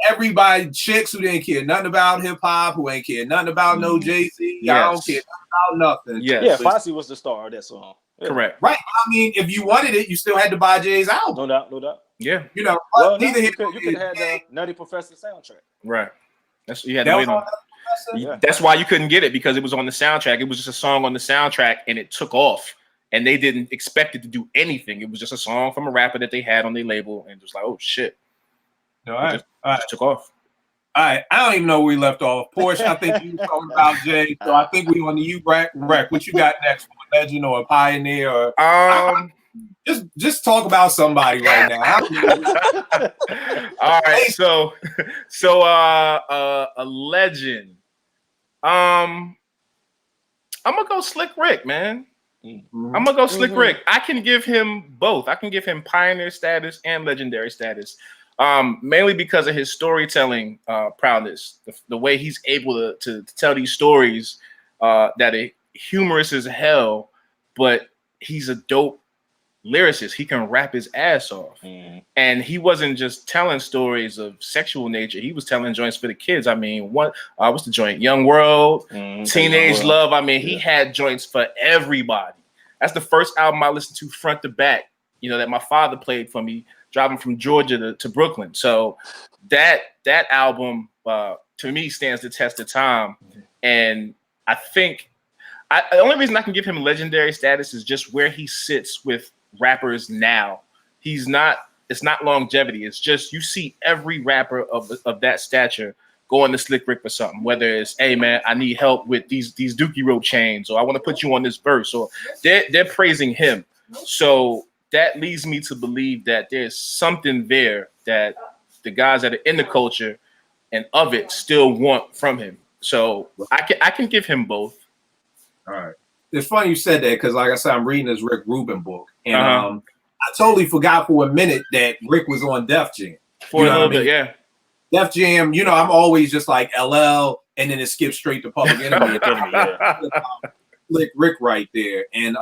everybody, chicks who didn't care nothing about hip hop, who ain't care nothing about no Jay-Z. Yes. I don't care nothing about nothing. Yes. Yeah, Fosse was the star of that song. Yeah. Correct. Right. I mean, if you wanted it, you still had to buy Jay's album. No doubt, no doubt. Yeah. You know, Well, neither you could have had the Nutty Professor soundtrack. Right. That's you had that to was wait on on. that Yeah. That's why you couldn't get it, because it was on the soundtrack. It was just a song on the soundtrack, and it took off. And they didn't expect it to do anything. It was just a song from a rapper that they had on their label, and just like, oh shit, No, it all right. just, All right. just took off. All right. I don't even know where we left off. Porsche, I think you were talking about Jay. So I think we on the U-Rec. What you got next? A legend or a pioneer? Or just talk about somebody right now. All right, so a legend. I'm gonna go Slick Rick, man. I'm gonna go Slick Rick. I can give him both. I can give him pioneer status and legendary status. Mainly because of his storytelling prowess, the way he's able to tell these stories that are humorous as hell, but he's a dope lyricist. He can rap his ass off. And he wasn't just telling stories of sexual nature. He was telling joints for the kids. I mean, what's the joint? Young World, Teenage Love. I mean, he had joints for everybody. That's the first album I listened to front to back, you know, that my father played for me, driving from Georgia to Brooklyn. So that album, to me, stands the test of time. And I think the only reason I can give him legendary status is just where he sits with rappers now. It's not longevity. It's just you see every rapper of that stature going to Slick Rick for something, whether it's, hey man, I need help with these Dookie rope chains, or I want to put you on this verse, or they're praising him. So that leads me to believe that there's something there that the guys that are in the culture and of it still want from him. So I can give him both. All right. It's funny you said that, because like I said, I'm reading this Rick Rubin book, and I totally forgot for a minute that Rick was on Def Jam. For a little bit, yeah. Def Jam, you know, I'm always just like LL, and then it skips straight to Public Enemy. Slick Rick right there, and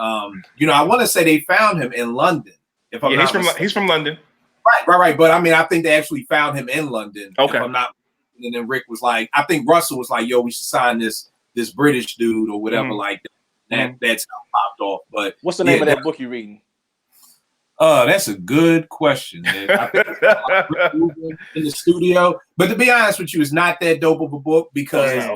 you know, I want to say they found him in London. If I'm not mistaken. He's from London. Right. But I mean, I think they actually found him in London. Okay. If I'm not, and then Rick was like, I think Russell was like, "Yo, we should sign this British dude or whatever like that." That's how it popped off. But what's the name of that book you're reading? That's a good question, man. I think it's in the studio, but to be honest with you, it's not that dope of a book, because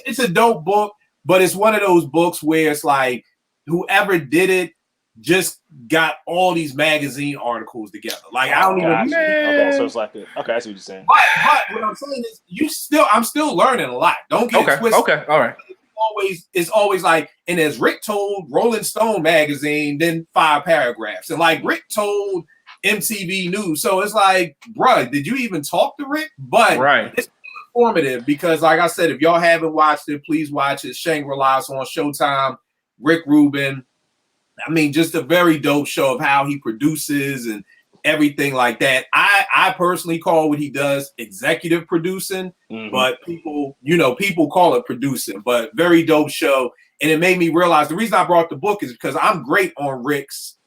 it's a dope book, but it's one of those books where it's like whoever did it just got all these magazine articles together. Like I don't even. Okay, so it's like okay, I see what you're saying. But what I'm saying is, I'm still learning a lot. Don't get it twisted. Okay, all right. It's always like, and as Rick told Rolling Stone magazine, then 5 paragraphs, and like Rick told MTV News. So it's like, bruh, did you even talk to Rick? But it's informative, because like I said, if y'all haven't watched it, please watch it. Shangri-La's on Showtime. Rick Rubin. I mean, just a very dope show of how he produces and everything like that. I personally call what he does executive producing, but people call it producing, but very dope show. And it made me realize the reason I brought the book is because I'm great on Rick's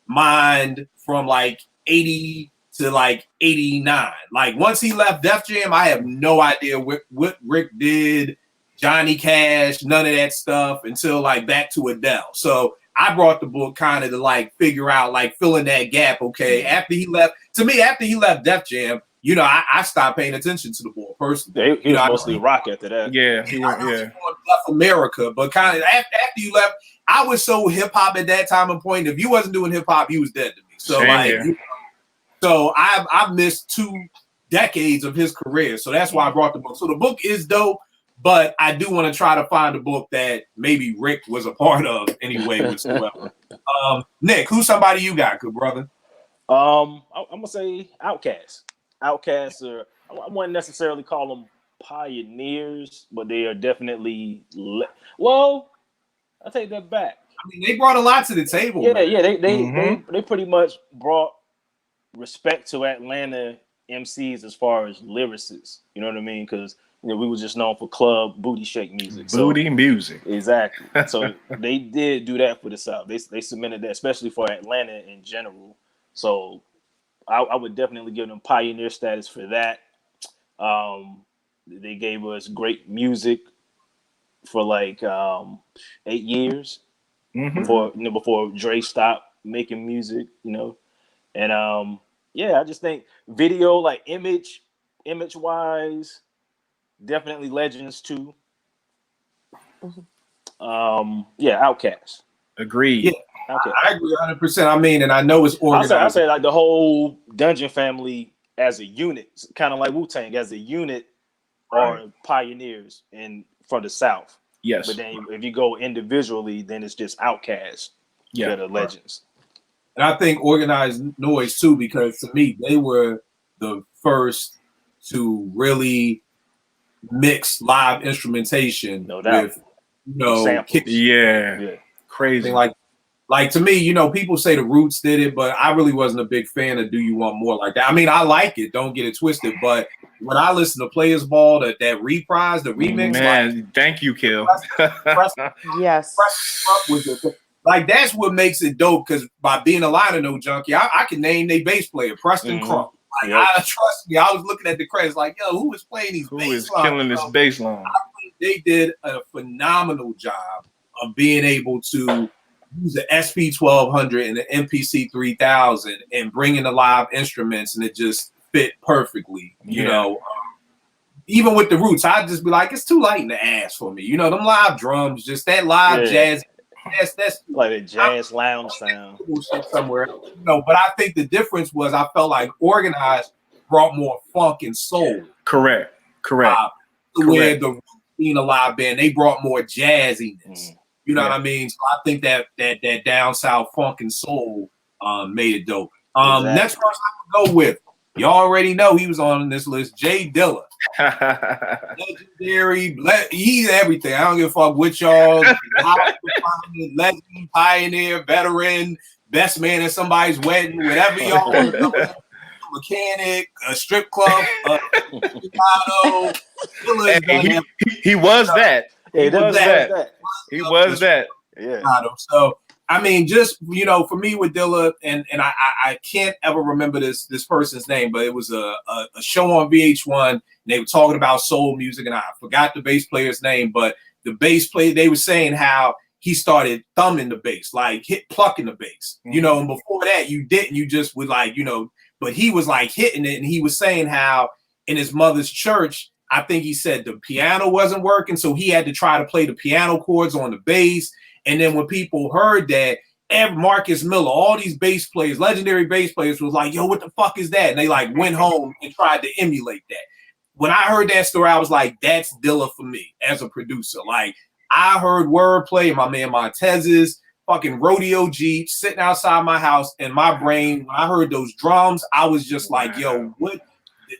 mind from like 80 to like 89. Like once he left Def Jam, I have no idea what Rick did, Johnny Cash, none of that stuff until like Back to Adele. So I brought the book kind of to like figure out, like fill in that gap. Okay, after he left Def Jam, you know, I stopped paying attention to the boy personally. He was mostly rock after that. Yeah, he went left America, but kind of after you left, I was so hip hop at that time and point. If you wasn't doing hip hop, you was dead to me. So so I've missed 2 decades of his career. So that's why I brought the book. So the book is dope. But I do want to try to find a book that maybe Rick was a part of anyway whatsoever. Nick, who's somebody you got, good brother? I'm gonna say Outkast. Outkast are, I wouldn't necessarily call them pioneers, but they are definitely well, I take that back. I mean, they brought a lot to the table. Yeah, they pretty much brought respect to Atlanta MCs as far as lyricists. You know what I mean? Because we were just known for club booty shake music. Music. Exactly. So they did do that for the South. They cemented that, especially for Atlanta in general. So I would definitely give them pioneer status for that. They gave us great music for like 8 years before Dre stopped making music, and I just think video, like image wise, definitely legends too. Outkast. Agreed. Yeah, I agree 100%. I mean, and I know it's organized. I say like the whole Dungeon family as a unit, kind of like Wu-Tang as a unit, are pioneers from the South. Yes. But then if you go individually, then it's just Outkast that are legends. And I think Organized Noise too, because to me, they were the first to really mix live instrumentation with, crazy. Like to me, people say the Roots did it, but I really wasn't a big fan of Do You Want More like that. I mean, I like it, don't get it twisted, but when I listen to Players Ball, that reprise, the remix, thank you, Kill. Yes. Like that's what makes it dope, because by being a liner note junkie, I can name their bass player, Preston Crump. Like, I trust me, I was looking at the credits like, yo, who is playing these bass lines? Who is killing this bass line? I think they did a phenomenal job of being able to use the SP1200 and the MPC 3000 and bringing the live instruments, and it just fit perfectly. You know, even with the Roots, I'd just be like, it's too light in the ass for me. Them live drums, just that live jazz. That's like a jazz lounge sound somewhere. But I think the difference was I felt like Organized brought more funk and soul. Correct. Where the Roots being a live band, they brought more jazziness. You know what I mean? So I think that down south funk and soul made it dope. Exactly. Next person I would go with, you already know he was on this list, Jay Dilla. Legendary, he's everything. I don't give a fuck with y'all. Legend, pioneer, veteran, best man at somebody's wedding, whatever y'all want to know. Mechanic, a strip club, he was that. He was that. Yeah. So I mean, just for me with Dilla, and I can't ever remember this person's name, but it was a show on VH1. And they were talking about soul music, and I forgot the bass player's name, but the bass player, they were saying how he started thumbing the bass, like plucking the bass, and before that you didn't, you just would like, but he was like hitting it, and he was saying how in his mother's church, I think he said the piano wasn't working, so he had to try to play the piano chords on the bass. And then when people heard that, Marcus Miller, all these bass players, legendary bass players, was like, yo, what the fuck is that? And they like went home and tried to emulate that. When I heard that story, I was like, that's Dilla for me as a producer. Like, I heard Wordplay, my man Montez's fucking rodeo Jeep sitting outside my house, and my brain, when I heard those drums, I was just like, yo, what?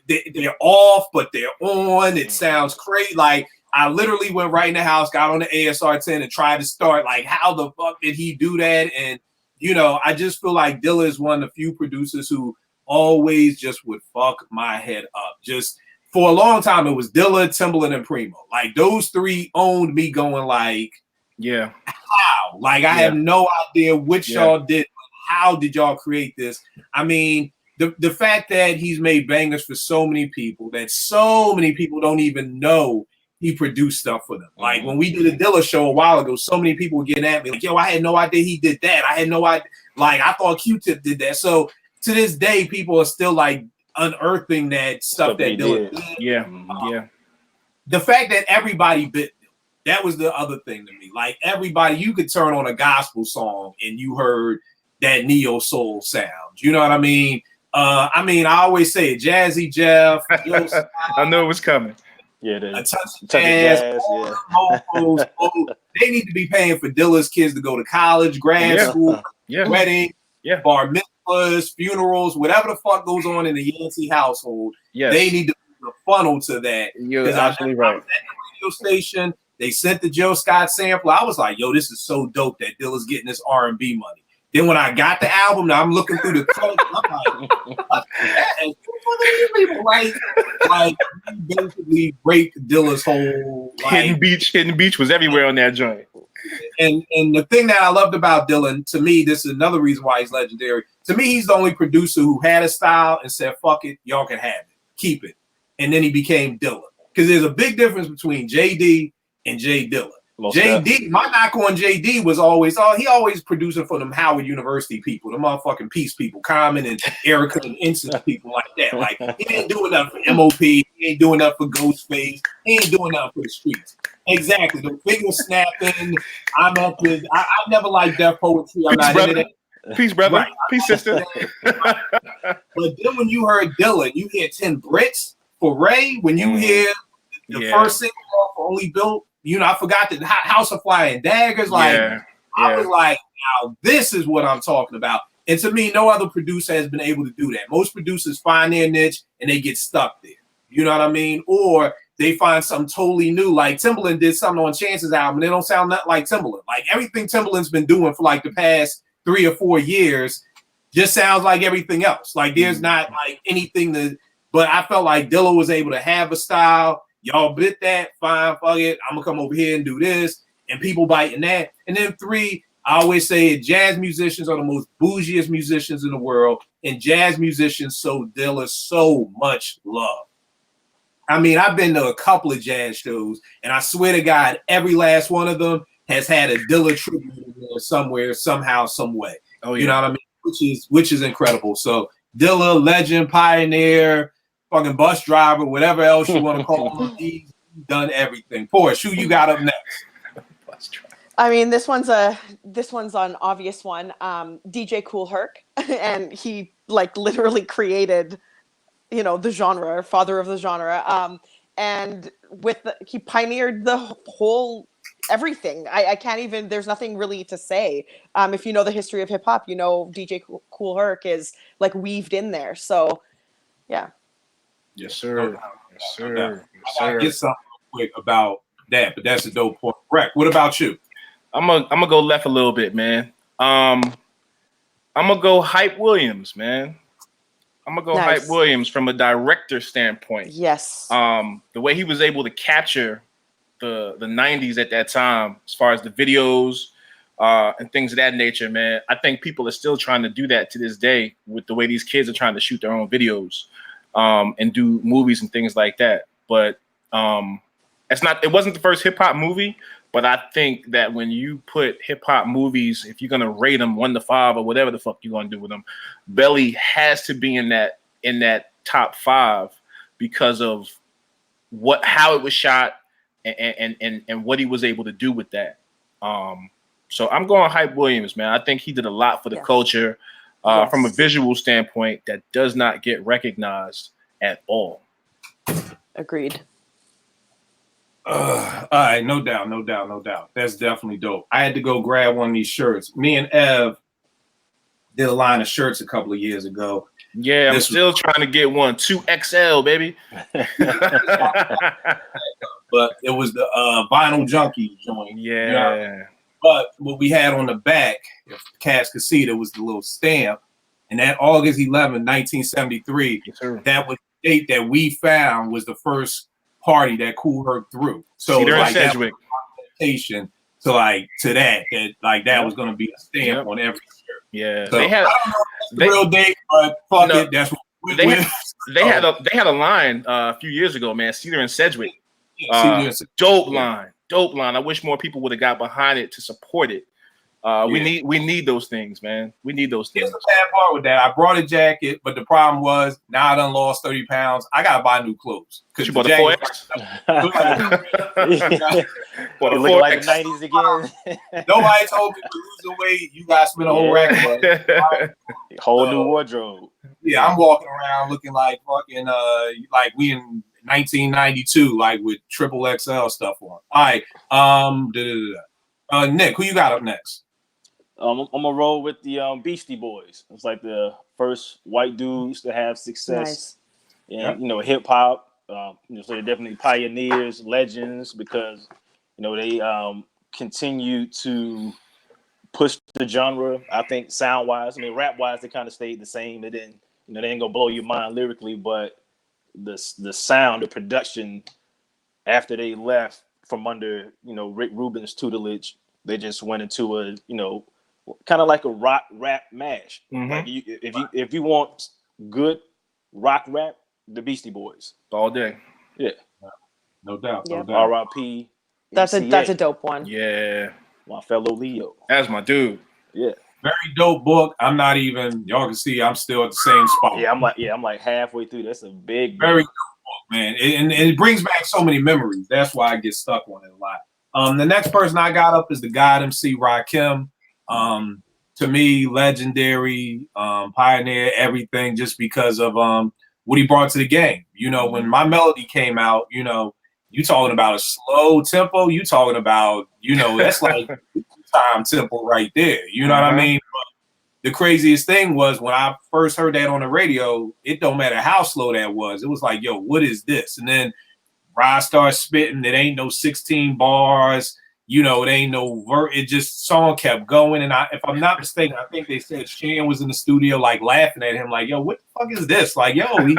They're off, but they're on. It sounds crazy. Like, I literally went right in the house, got on the ASR 10 and tried to start. Like, how the fuck did he do that? And, I just feel like Dilla is one of the few producers who always just would fuck my head up. Just for a long time, it was Dilla, Timbaland, and Primo. Like, those three owned me going like, how? Like, I have no idea what y'all did. How did y'all create this? I mean, the fact that he's made bangers for so many people, that so many people don't even know he produced stuff for them. Like when we did a Dilla show a while ago, so many people were getting at me like, yo, I had no idea he did that. I had no idea. Like, I thought Q-Tip did that. So to this day, people are still like unearthing that stuff that Dilla did. Yeah. The fact that everybody bit, that was the other thing to me. Like, everybody, you could turn on a gospel song and you heard that neo soul sound. You know what I mean? I always say it, Jazzy Jeff. I knew it was coming. Yeah, a touch of jazz. They need to be paying for Dilla's kids to go to college, grad school, wedding, bar mitzvahs, funerals, whatever the fuck goes on in the Yancey household. They need to put a funnel to that. You're absolutely right. I was at the radio station. They sent the Joe Scott sample. I was like, yo, this is so dope that Dilla's getting this R&B money. Then when I got the album, now I'm looking through the code. I'm like, like basically break Dilla's whole Hidden Beach was everywhere on that joint. And the thing that I loved about Dilla, to me, this is another reason why he's legendary. To me, he's the only producer who had a style and said, "Fuck it, y'all can have it, keep it." and then he became Dilla. Because there's a big difference between JD and Jay Dilla. JD, my knock on JD was always, he always producing for them Howard University people, the motherfucking Peace people, Common and Erica and Instance people like that. Like, he ain't doing nothing for MOP, he ain't doing nothing for Ghostface, he ain't doing nothing for the streets. Exactly. The finger snapping, I never liked death poetry. I'm not into that. Peace, brother. Right. Peace, sister. But then when you heard Dilla, you hear 10 Brits for Ray, when you hear the first single off Only Built, I forgot the House of Flying Daggers. Like, I was like, now this is what I'm talking about. And to me, no other producer has been able to do that. Most producers find their niche and they get stuck there. You know what I mean? Or they find something totally new. Like Timbaland did something on Chance's album. They don't sound nothing like Timbaland. Like everything Timbaland's been doing for like the past 3 or 4 years just sounds like everything else. Like there's not like anything but I felt like Dilla was able to have a style. Y'all bit that, fine, fuck it. I'm gonna come over here and do this, and people biting that. And then 3, I always say jazz musicians are the most bougiest musicians in the world, and jazz musicians show Dilla so much love. I mean, I've been to a couple of jazz shows, and I swear to God, every last one of them has had a Dilla tribute in there somewhere, somehow, some way. Oh, yeah. You know what I mean? Which is incredible. So Dilla, legend, pioneer, fucking bus driver, whatever else you want to call him, he's done everything. Porsche, who you got up next? I mean, this one's an obvious one. DJ Kool Herc, and he like literally created, the genre, father of the genre. And he pioneered the whole everything. I can't even. There's nothing really to say. If you know the history of hip hop, DJ Kool Herc is like weaved in there. So, yeah. Yes, sir. Yes, sir. I gotta get something quick about that, but that's a dope point. Correct. What about you? I'm gonna go left a little bit, man. I'm gonna go Hype Williams, man. I'm gonna go Hype Williams from a director standpoint. Yes. The way he was able to capture the 90s at that time, as far as the videos and things of that nature, man. I think people are still trying to do that to this day with the way these kids are trying to shoot their own videos. And do movies and things like that. But it wasn't the first hip hop movie, but I think that when you put hip hop movies, if you're gonna rate them 1 to 5 or whatever the fuck you're gonna do with them, Belly has to be in that top 5 because of how it was shot and what he was able to do with that. So I'm going Hype Williams, man. I think he did a lot for the culture. From a visual standpoint, that does not get recognized at all. Agreed. All right, no doubt. That's definitely dope. I had to go grab one of these shirts. Me and Ev did a line of shirts a couple of years ago. Yeah, I'm still trying to get one 2XL, baby. But it was the Vinyl Junkie joint. Yeah. You know? But what we had on the back, if Cass could see, there was the little stamp. And that August 11, 1973, that was the date that we found was the first party that Kool Herc threw. So Cedar like and Sedgwick. To that was going to be a stamp on every shirt. Yeah. So, I don't know if that's the real date, but fuck it. That's what they had a line a few years ago, man. Cedar and Sedgwick. Dope line. I wish more people would have got behind it to support it. We need those things, man. We need those things. Here's the bad part with that. I brought a jacket, but the problem was now I done lost 30 pounds. I gotta buy new clothes. Because you bought a 4X? It look like the 90s again. Nobody told me to lose the weight. You guys spend a whole rack. Whole new wardrobe. Yeah, I'm walking around looking like fucking like we in 1992, like with triple XL stuff on. All right. Nick, who you got up next? I'm gonna roll with the Beastie Boys. It's like the first white dudes to have success in hip hop. So they're definitely pioneers, legends, because they continue to push the genre. I think sound wise, rap wise, they kind of stayed the same. They didn't, they ain't gonna blow your mind lyrically, but the sound, the production after they left from under Rick Rubin's tutelage, they just went into a kind of like a rock rap mash. Mm-hmm. Like if you want good rock rap, the Beastie Boys. all day. No doubt. Yeah. No doubt. R.I.P. That's a dope one. Yeah, My fellow Leo. that's my dude. Yeah. Very dope book. I'm not even. Y'all can see I'm still at the same spot. I'm like halfway through. That's a big Very dope book, man. And it brings back so many memories. That's why I get stuck on it a lot. The next person I got up is the God MC Rakim. To me, legendary, pioneer, everything, just because of what he brought to the game. You know, when My Melody came out, you know, you talking about a slow tempo. You talking about, you know, that's like time tempo right there. You know what I mean? But the craziest thing was when I first heard that on the radio, it don't matter how slow that was. It was like, yo, what is this? And then Rod started spitting. It ain't no 16 bars. You know, it ain't no it just song kept going. And if I'm not mistaken, I think they said Shan was in the studio like laughing at him, like, yo, what the fuck is this? Like, yo, he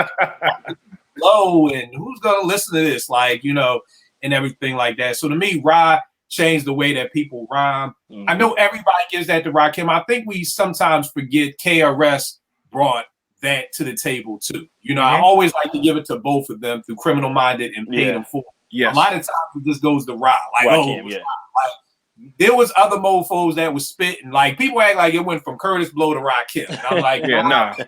low, and who's gonna listen to this? Like, you know, and everything like that. So to me, Rod changed the way that people rhyme. I know everybody gives that to Rakim. I think we sometimes forget KRS brought that to the table too. You know, I always like to give it to both of them through Criminal Minded and Paid in Full. Yes. A lot of times it just goes to Rod. Like, Rakim, like, there was other mofos that was spitting. Like, people act like it went from Curtis Blow to Rakim. And I'm like,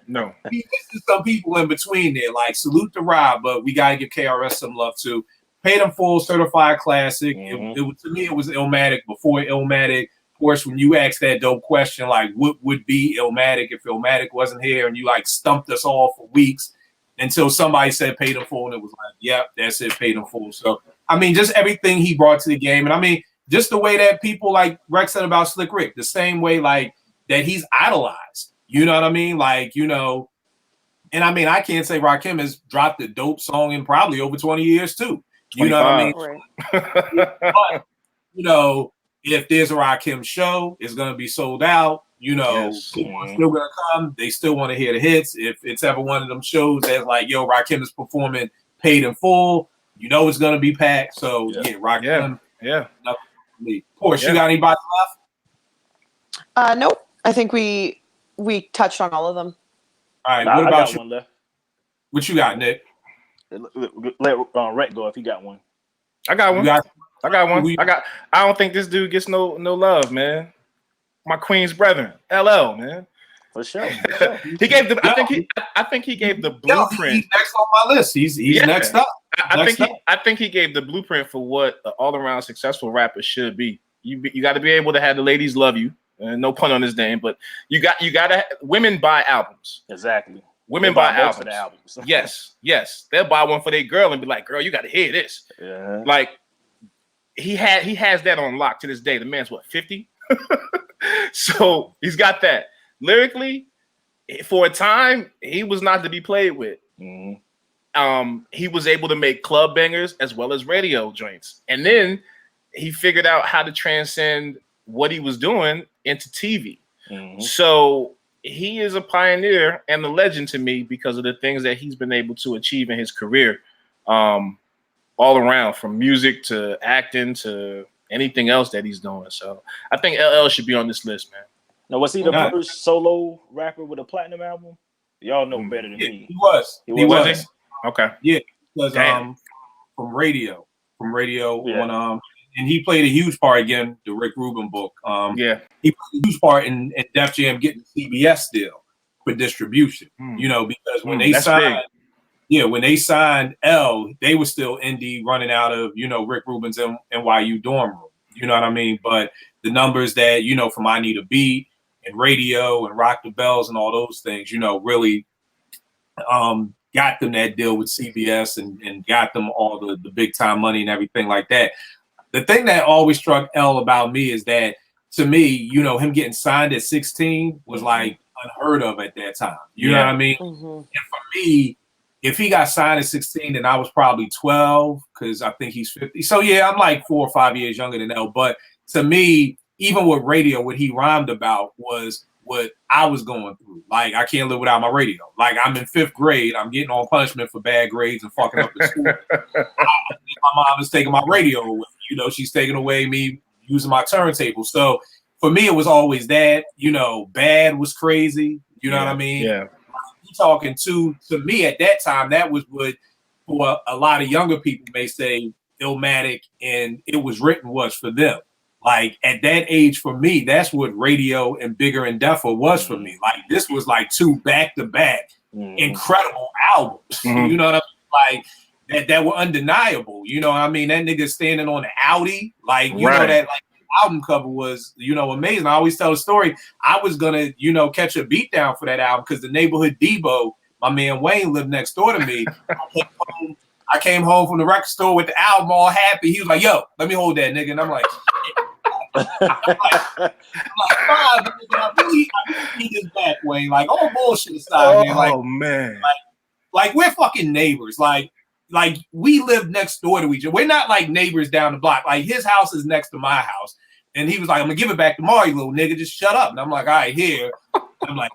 no. This is some people in between there. Like, salute to Rod, but we gotta give KRS some love too. Paid in Full, certified classic. It was, to me, it was Illmatic before Illmatic. Of course, when you asked that dope question, like, what would be Illmatic if Illmatic wasn't here, and you like stumped us all for weeks until somebody said Paid in Full, and it was like, yep, that's it, Paid in Full. So, I mean, just everything he brought to the game. And I mean, just the way that people, like Rex said about Slick Rick, the same way, like, that he's idolized. You know what I mean? Like, you know, and I mean, I can't say Rakim has dropped a dope song in probably over 20 years too. You know what I mean? Right. But, you know, if there's a Rakim show, it's going to be sold out. You know, people are still going to come. They still want to hear the hits. If it's ever one of them shows that's like, yo, Rakim is performing Paid in Full, you know it's going to be packed. So, Rakim. Yeah. Porsche, you got anybody left? Nope. I think we touched on all of them. All right. What about you? One left. What you got, Nick? Let Rhett go if he got one. I got one. I got one. We- I don't think this dude gets no love, man. My Queen's brethren, LL, man. For sure. He gave the. I think he gave the blueprint. He's next on my list. He's next up. I think he gave the blueprint for what an all-around successful rapper should be. You got to be able to have the ladies love you. No pun on his name, but you got to. Women buy albums. Exactly. Women buy most of albums. the albums. yes. They'll buy one for their girl and be like, "Girl, you got to hear this." Yeah. Like he has that on lock to this day. The man's what, 50? So he's got that. Lyrically, for a time, he was not to be played with. He was able to make club bangers as well as radio joints. And then he figured out how to transcend what he was doing into TV. So he is a pioneer and a legend to me because of the things that he's been able to achieve in his career, all around, from music to acting to anything else that he's doing. So I think LL should be on this list, man. Now, was he the first solo rapper with a platinum album? Y'all know better than me. He was. He was. Okay. Yeah, because from radio on and he played a huge part again, the Rick Rubin book. He played a huge part in Def Jam getting the CBS deal for distribution. You know, because when they signed, when they signed L, they were still indie, running out of, you know, Rick Rubin's NYU dorm room. You know what I mean? But the numbers that, you know, from I Need a Beat and Radio and Rock the Bells and all those things, you know, really got them that deal with CBS and got them all the big time money and everything like that. The thing that always struck L about me is that, to me, you know, him getting signed at 16 was like unheard of at that time. You know what I mean? And for me, if he got signed at 16, then I was probably 12, because I think he's 50. So yeah, I'm like 4 or 5 years younger than L. But to me, even with radio, what he rhymed about was what I was going through. Like, I can't live without my radio. Like, I'm in 5th grade. I'm getting on punishment for bad grades and fucking up at school. My mom is taking my radio away. You know, she's taking away me using my turntable. So for me, it was always that. You know, Bad was crazy. You know what I mean? Yeah. talking to me at that time, that was what for a lot of younger people may say Illmatic and It Was Written was for them. Like at that age for me, that's what Radio and Bigger and Deffer was for me. Like this was like two back-to-back incredible albums. You know what I mean? Like that were undeniable. You know what I mean? That nigga standing on the Audi, like you know that like album cover was, you know, amazing. I always tell a story. I was gonna, you know, catch a beat down for that album because the neighborhood Debo, my man Wayne, lived next door to me. I came home from the record store with the album all happy. He was like, yo, let me hold that nigga. And I'm like, I really need this back, Wayne. Like, all bullshit aside, man. Like, oh man. Like we're fucking neighbors. Like we live next door to each other. We're not like neighbors down the block. Like his house is next to my house. And he was like, I'm gonna give it back tomorrow, you little nigga. Just shut up. And I'm like, all right, here. I'm like,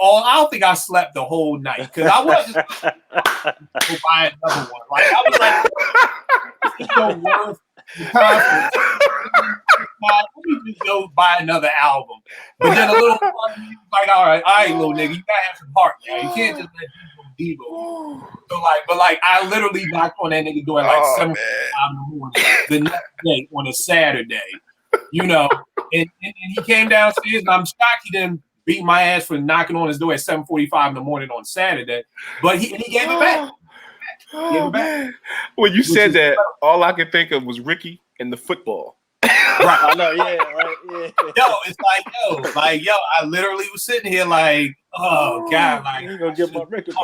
oh, I don't think I slept the whole night because I wasn't go buy another one. Like I was like, it's so worth the conflict. Let me just go buy another album. But then a little like, all right, little nigga, you gotta have some heart now. You can't just let Debo. So but I literally knocked on that nigga door at like 7:45 in the morning the next day on a Saturday. You know, and he came downstairs, and I'm shocked he didn't beat my ass for knocking on his door at 7:45 in the morning on Saturday. But he gave it back. Man. When you said that, all I could think of was Ricky and the football. Right. I know, yeah, right, yeah. Yo, it's like, I literally was sitting here like, oh God, like you gonna get my record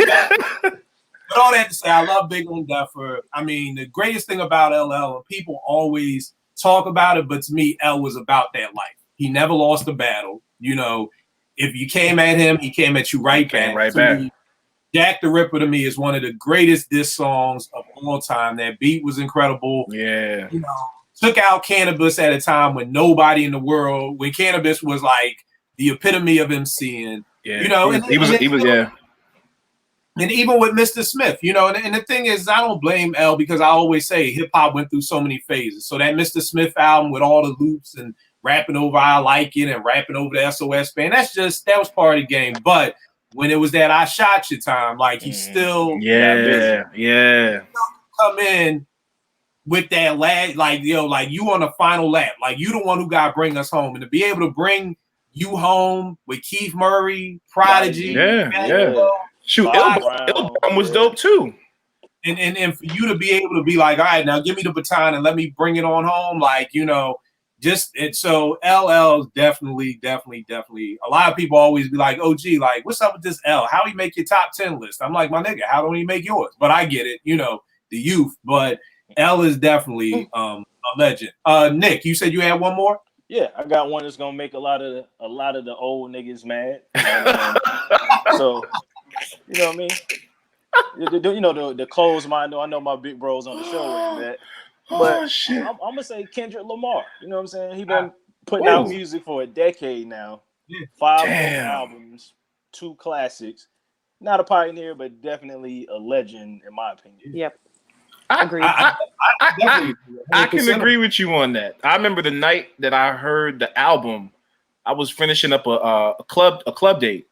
back. But all that to say, I love Big on Deffer. I mean, the greatest thing about LL, and people always talk about it, but to me, L was about that life. He never lost a battle. You know, if you came at him, he came at you right back. Right back. Me, Jack the Ripper to me is one of the greatest diss songs of all time. That beat was incredible. Yeah. You know, took out Cannabis at a time when nobody in the world, when Cannabis was like the epitome of MCing. Yeah. You know, he was yeah. And even with Mr. Smith, you know, and the thing is, I don't blame L because I always say hip hop went through so many phases. So that Mr. Smith album with all the loops and rapping over I Like It and rapping over the SOS band, that was part of the game. But when it was that I Shot You time, like he still come in with that lad, like like you on the final lap, like you the one who got to bring us home, and to be able to bring you home with Keith Murray, Prodigy, Shoot, Illbum was dope too. And for you to be able to be like, all right, now give me the baton and let me bring it on home, like, you know, so LL's definitely. A lot of people always be like, oh, gee, like, what's up with this L? How he make your top 10 list? I'm like, my nigga, how don't he make yours? But I get it, you know, the youth. But L is definitely a legend. Nick, you said you had one more? Yeah, I got one that's gonna make a lot of the old niggas mad. So. You know what I mean? You know the closed mind. I know my big bros on the show with that. But I'm gonna say Kendrick Lamar. You know what I'm saying? He been putting out music for a decade now. 5 albums, 2 classics. Not a pioneer, but definitely a legend in my opinion. Yep. I agree. I can agree with you on that. I remember the night that I heard the album. I was finishing up a club date,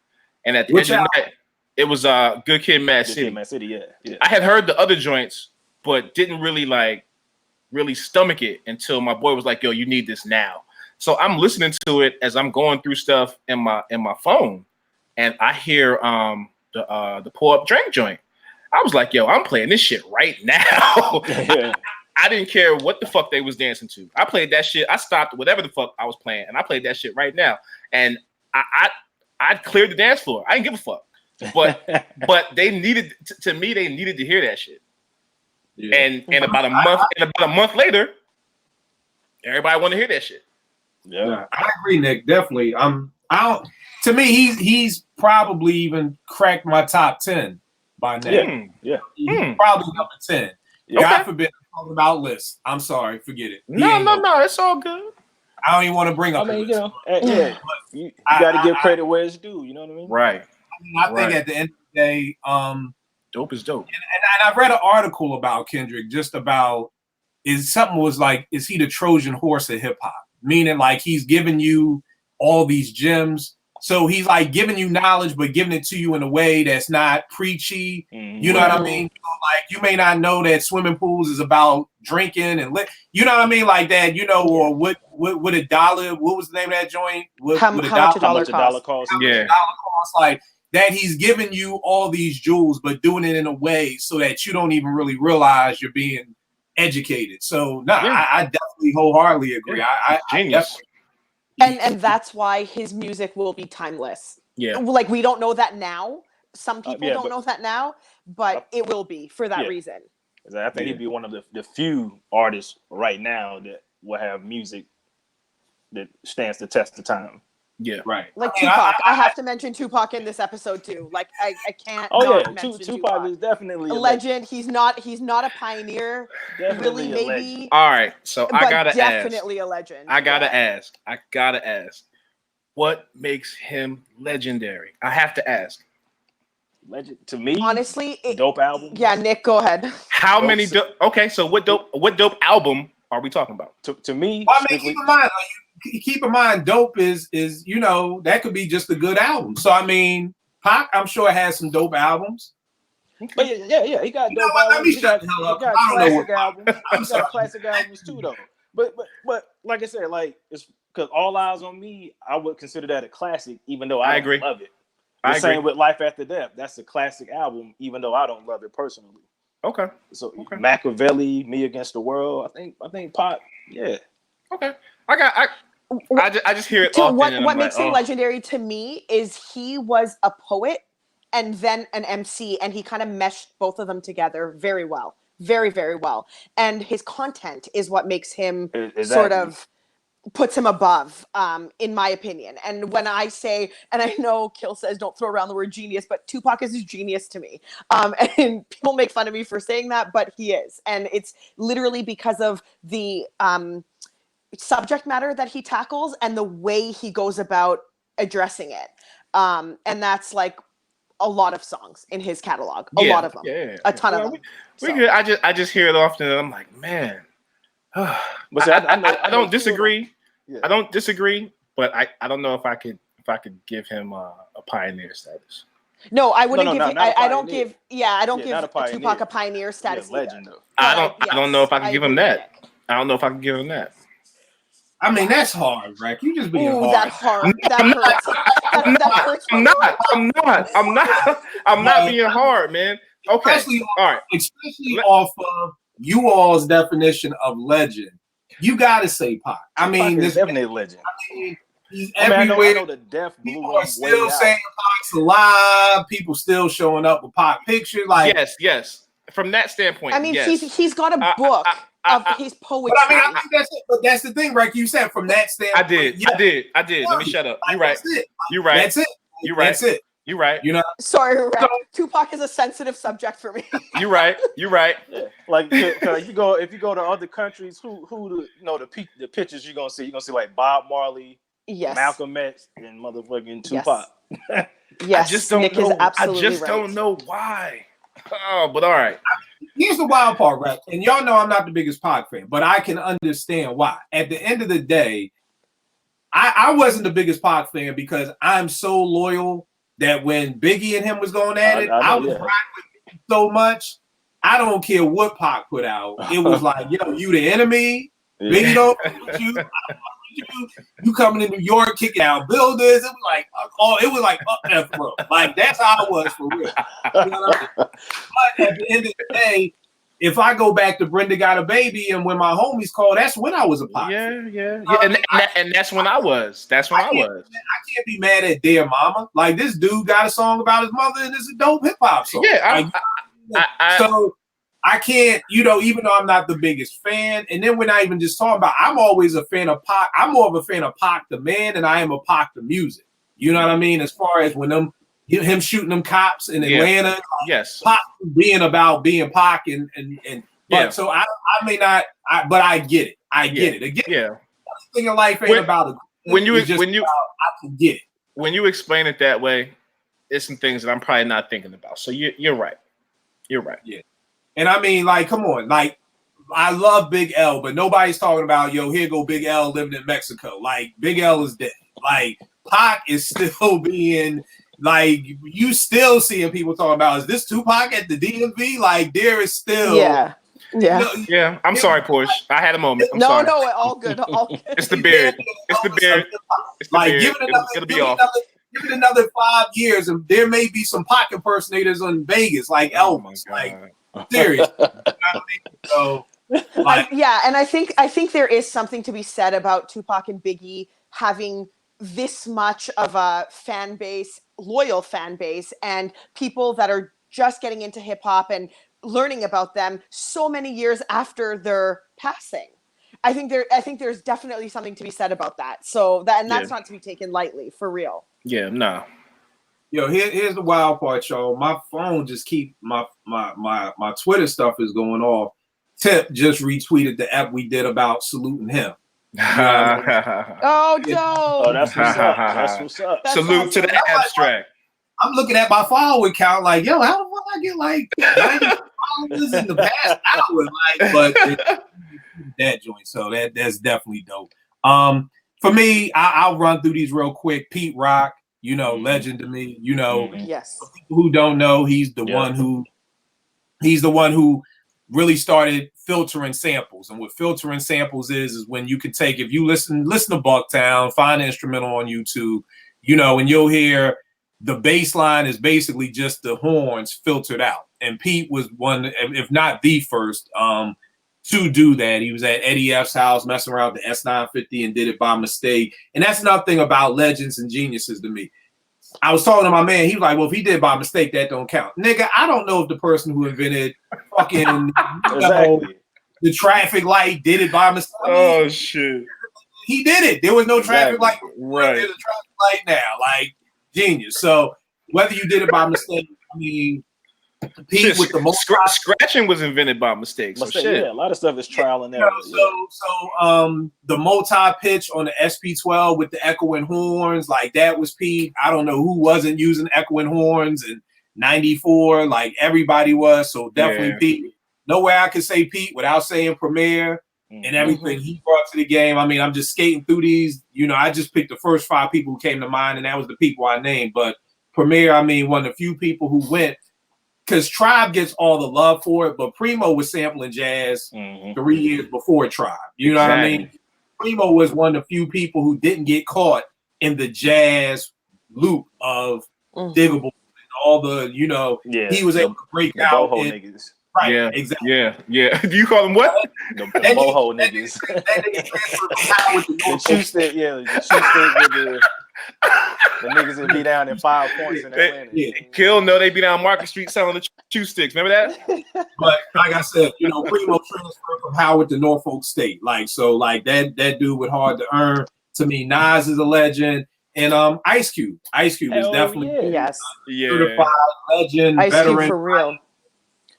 and at the end of the night. It was Good Kid, Mad City. Mad City, yeah. I had heard the other joints, but didn't really stomach it until my boy was like, "Yo, you need this now." So I'm listening to it as I'm going through stuff in my phone, and I hear the Pour Up Drink joint. I was like, "Yo, I'm playing this shit right now." I didn't care what the fuck they was dancing to. I played that shit. I stopped whatever the fuck I was playing, and I played that shit right now. And I cleared the dance floor. I didn't give a fuck. But they needed to me. They needed to hear that shit. Yeah. And about a month later, everybody want to hear that shit. Yeah, I agree, Nick. Definitely. To me, he's probably even cracked my top 10 by now. Yeah. He's probably number 10. Yeah. God forbid I'm talking about lists. I'm sorry, forget it. No, it's all good. I don't even want to bring up. I mean, you got to give credit where it's due. You know what I mean? Right. I think at the end of the day, dope is dope. And I read an article about Kendrick just about is he the Trojan horse of hip hop? Meaning like he's giving you all these gems So he's like giving you knowledge, but giving it to you in a way that's not preachy. You know what I mean? Like you may not know that swimming pools is about drinking and you know what I mean, like that. You know, or what a dollar? What was the name of that joint? How much a dollar costs? Yeah, like that. He's giving you all these jewels, but doing it in a way so that you don't even really realize you're being educated. So no, I definitely wholeheartedly agree. Yeah. Genius. And that's why his music will be timeless. Yeah. Like we don't know that now. Some people don't know that now, but it will be for that reason. I think he'd be one of the few artists right now that will have music that stands the test of time. Yeah. Right. Like Tupac. I have to mention Tupac in this episode too. Like I can't. Oh yeah, mention Tupac is definitely a legend. He's not a pioneer. Definitely really, a maybe. legend. All right. So I gotta definitely ask. a legend. I gotta ask. What makes him legendary? I have to ask. Legend to me. Honestly, dope album. Yeah, Nick, go ahead. How many? Okay, so what dope album are we talking about? To me, well, I mean, keep in mind, dope is you know that could be just a good album. So I mean, Pac, I'm sure has some dope albums. But yeah, he got dope albums. He got classic albums. He got classic albums too, though. But like I said, like it's because All Eyes on Me, I would consider that a classic, even though I agree. love it. I agree. Same with Life After Death. That's a classic album, even though I don't love it personally. Okay. So Machiavelli, Me Against the World. I think Pac. Yeah. Okay. I just hear it. So often what makes him legendary to me is he was a poet and then an MC, and he kind of meshed both of them together very well, very, very well. And his content is what makes him sort of puts him above, in my opinion. And when I say, and I know Kill says don't throw around the word genius, but Tupac is genius to me. And people make fun of me for saying that, but he is. And it's literally because of the subject matter that he tackles and the way he goes about addressing it. And that's like a lot of songs in his catalog, a lot of them, a ton of them. I just hear it often and I'm like, man. But I don't disagree. Yeah. I don't disagree, but I don't know if I could give him a pioneer status. No, I wouldn't give. I don't give. Yeah, I don't give Tupac a pioneer status. Legend though. I don't know if I can give him that. I don't know if I can give him that. I mean, that's hard, Rack. You just being hard. That hard. That hurts. I'm not being hard, man. Okay. Especially off of you all's definition of legend, you gotta say Pac. I mean, this is definitely a legend. I mean, he's everywhere. I know the death blew people are still saying Pac's alive. People still showing up with Pac pictures. Like, yes. From that standpoint, I mean, he's got a book of his poetry. But I mean, I think that's it. But that's the thing, right? You said from that standpoint. I did. Let me shut up. You're right. You're right. That's it. You're right. That's it. You're right. You know. Sorry, Tupac is a sensitive subject for me. You're right. Yeah. Like if you go to other countries, who the pictures you're gonna see like Bob Marley, Malcolm X, and motherfucking Tupac. Yes. I just don't know. I just don't know why. Oh, but all right. Here's the wild part, right? And y'all know I'm not the biggest Pac fan, but I can understand why. At the end of the day, I wasn't the biggest Pac fan because I'm so loyal that when Biggie and him was going at it, I was riding with Biggie so much. I don't care what Pac put out. It was like, you the enemy. Biggie don't with you. You coming to New York, kicking out builders. It was like F bro. Like that's how I was for real. You know what I mean? But at the end of the day, if I go back to Brenda Got a Baby and when my homies called, that's when I was a Pac. Yeah. And that's when I was. I can't be mad at Dear Mama. Like this dude got a song about his mother and it's a dope hip hop song. Yeah. So I can't, even though I'm not the biggest fan, and then we're not even just talking about, I'm always a fan of Pac. I'm more of a fan of Pac the man than I am of Pac the music. You know what I mean? As far as when him shooting them cops in Atlanta, Pac being about being Pac and so I may not, but I get it. I get it. Again, everything in life ain't about it. When you I can get it. When you explain it that way, there's some things that I'm probably not thinking about. So you're right. You're right. Yeah. And I mean, like, come on, like, I love Big L, but nobody's talking about, here go Big L living in Mexico. Like, Big L is dead. Like, Pac is still being like, you still seeing people talking about, is this Tupac at the DMV? Like, there is still Yeah. Yeah, I'm sorry, Porsche. I had a moment. I'm No, sorry. no, all good. All good. It's the beard. It's the beard. It's the like beard. give it another, It'll be give it off. give it another 5 years, and there may be some Pac impersonators in Vegas, like Oh my Elvis. God. Like, serious. You know what I mean? So, like, Yeah, and I think there is something to be said about Tupac and Biggie having this much of a fan base, loyal fan base, and people that are just getting into hip hop and learning about them so many years after their passing. I think there's definitely something to be said about that. So that's not to be taken lightly, for real. Yeah, no. yo, here's the wild part, y'all. My phone just keep my Twitter stuff is going off. Tip just retweeted the app we did about saluting him. Oh, Joe. Oh, that's what's up. That's what's up. That's Salute to the awesome. abstract. I'm looking at my follower count, like, yo, how the fuck I get like 90 followers in the past hour? Like, but that joint, so that's definitely dope. For me, I'll run through these real quick. Pete Rock, you know, legend to me. You know, Yes. for people who don't know, he's the one who really started filtering samples. And what filtering samples is when you can take, if you listen to Bucktown, find an instrumental on YouTube, you know, and you'll hear the bass line is basically just the horns filtered out. And Pete was one, if not the first, to do that. He was at Eddie F's house messing around with the S950 and did it by mistake. And that's nothing about legends and geniuses to me. I was talking to my man. He was like, well, if he did by mistake, that don't count. Nigga, I don't know if the person who invented fucking Exactly. the traffic light did it by mistake. Oh shit! He did it. There was no traffic light. Right. There's a traffic light now. Like, genius. So whether you did it by mistake, I mean, Pete with the most scratching was invented by mistake. So shit. Yeah, a lot of stuff is trial and error. The multi-pitch on the SP12 with the echoing horns, like that was Pete. I don't know who wasn't using echoing horns in '94. Like everybody was. So definitely Pete. No way I could say Pete without saying Premier and everything he brought to the game. I mean, I'm just skating through these. You know, I just picked the first 5 people who came to mind, and that was the people I named. But Premier, I mean, one of the few people who went. Because Tribe gets all the love for it, but Primo was sampling jazz 3 years before Tribe. You know what I mean? Primo was one of the few people who didn't get caught in the jazz loop of Diggable and all the, you know, he was able to break out. Boho niggas. Right, Yeah, exactly. Yeah. Do you call them what? The boho niggas. The shoe stick, the shoe stick with the niggas that be down in 5 points in Atlanta. Kill no, they be down Market Street selling the chew sticks. Remember that? But like I said, you know, Primo transferred from Howard to Norfolk State. Like, so like that dude with Hard to Earn. To me, Nas is a legend. And Ice Cube. Ice Cube is definitely certified legend, Ice veteran. Cube for real.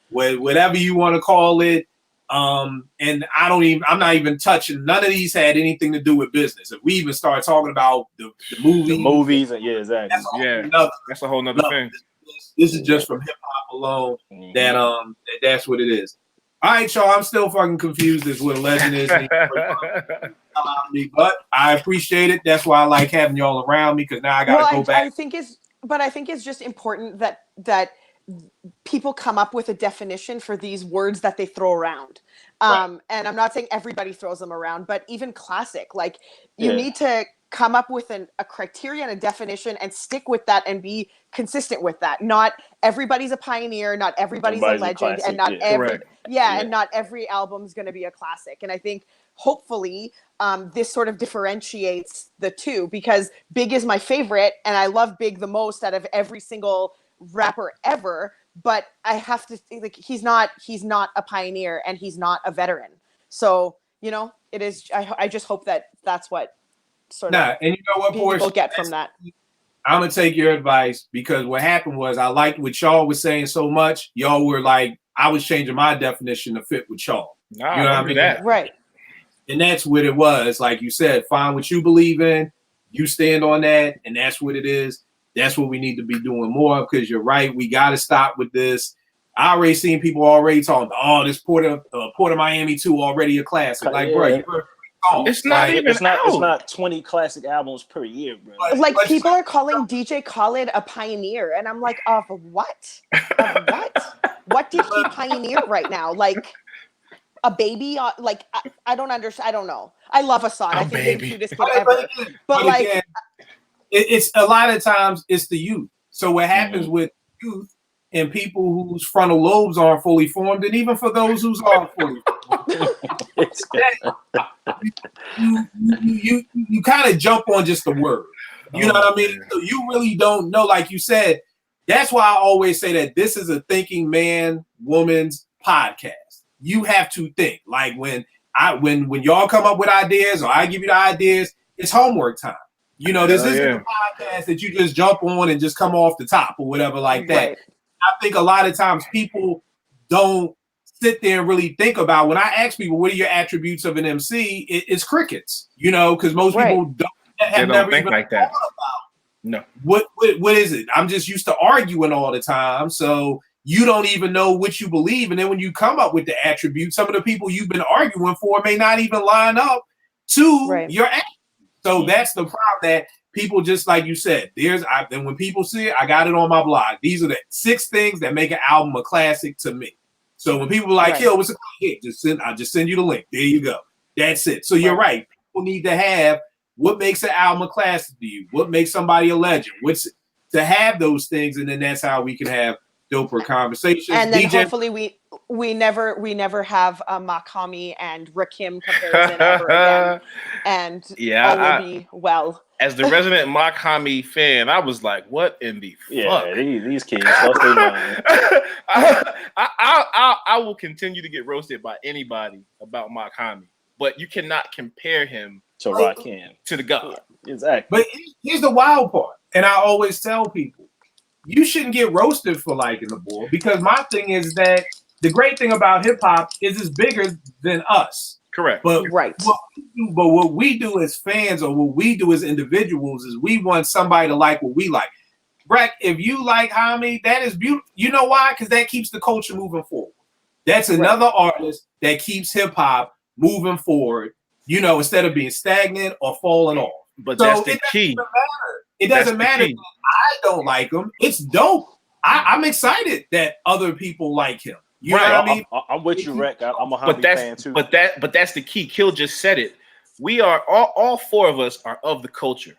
Whatever you want to call it. And I'm not even touching, none of these had anything to do with business. If we even start talking about the movies, exactly. That's a whole nother thing. This is just from hip hop alone. That's what it is. All right, y'all. I'm still fucking confused as what a legend is. But I appreciate it. That's why I like having y'all around me, because now I gotta go back. I think it's just important that people come up with a definition for these words that they throw around. And I'm not saying everybody throws them around, but even classic, like you need to come up with a criteria and a definition and stick with that and be consistent with that. Not everybody's a pioneer, not everybody's a legend, and not and not every album's going to be a classic. And I think hopefully this sort of differentiates the two, because Big is my favorite and I love Big the most out of every single rapper ever, but I have to like he's not a pioneer and he's not a veteran. So, you know, it is I just hope that that's what sort of and you know what, people get from that. I'm gonna take your advice, because what happened was I liked what y'all was saying so much. Y'all were like, I was changing my definition to fit with y'all. Nah, you know what I mean? That. Right. And that's what it was. Like you said, find what you believe in, you stand on that, and that's what it is. That's what we need to be doing more of, because you're right. We got to stop with this. I already seen people already talking, this Port of Miami 2 already a classic. Like, bro, you heard out. It's not Like, even It's not. out. It's not 20 classic albums per year, bro. Like But- people are calling DJ Khaled a pioneer, and I'm like, of what? Of what? What did he pioneer right now? Like a baby? Like I don't understand. I don't know. I love Assad. I think he's the baby. cutest kid But ever. again, But like, again, it's a lot of times it's the youth. So what happens with youth and people whose frontal lobes aren't fully formed, and even for those whose are fully formed, you kind of jump on just the word. You know what I mean? So you really don't know. Like you said, that's why I always say that this is a thinking man, woman's podcast. You have to think. Like when y'all come up with ideas or I give you the ideas, it's homework time. You know, this isn't a podcast that you just jump on and just come off the top or whatever like that. right. I think a lot of times people don't sit there and really think about. When I ask people, what are your attributes of an MC? It's crickets, you know, because most people have never think even like that. thought about No. what is it? I'm just used to arguing all the time, so you don't even know what you believe. And then when you come up with the attributes, some of the people you've been arguing for may not even line up to your attributes. So that's the problem, that people, just like you said, and when people see it, I got it on my blog. These are the 6 things that make an album a classic to me. So when people are like, yo, what's a hit? I'll just send you the link. There you go. That's it. So you're right. People need to have what makes an album a classic to you, what makes somebody a legend, to have those things, and then that's how we can have doper conversations. And then hopefully we never have a Makami and Rakim comparison ever again, and all will be well. As the resident Makami fan, I was like, "What in the fuck?" These kids lost their mind. I will continue to get roasted by anybody about Makami, but you cannot compare him to Rakim, to the God. Exactly. But here's the wild part, and I always tell people, you shouldn't get roasted for liking the boy, because my thing is that the great thing about hip hop is it's bigger than us. Correct. But what we do as fans, or what we do as individuals, is we want somebody to like what we like. Breck, if you like Hami, that is beautiful. You know why? Because that keeps the culture moving forward. That's another artist that keeps hip hop moving forward, you know, instead of being stagnant or falling off. But so that's the key. It doesn't matter if I don't like him. It's dope. I'm excited that other people like him. You know what I mean? I'm with you, Rec. I'm a Hami fan too. But that's the key. Kill just said it. We are all 4 of us are of the culture.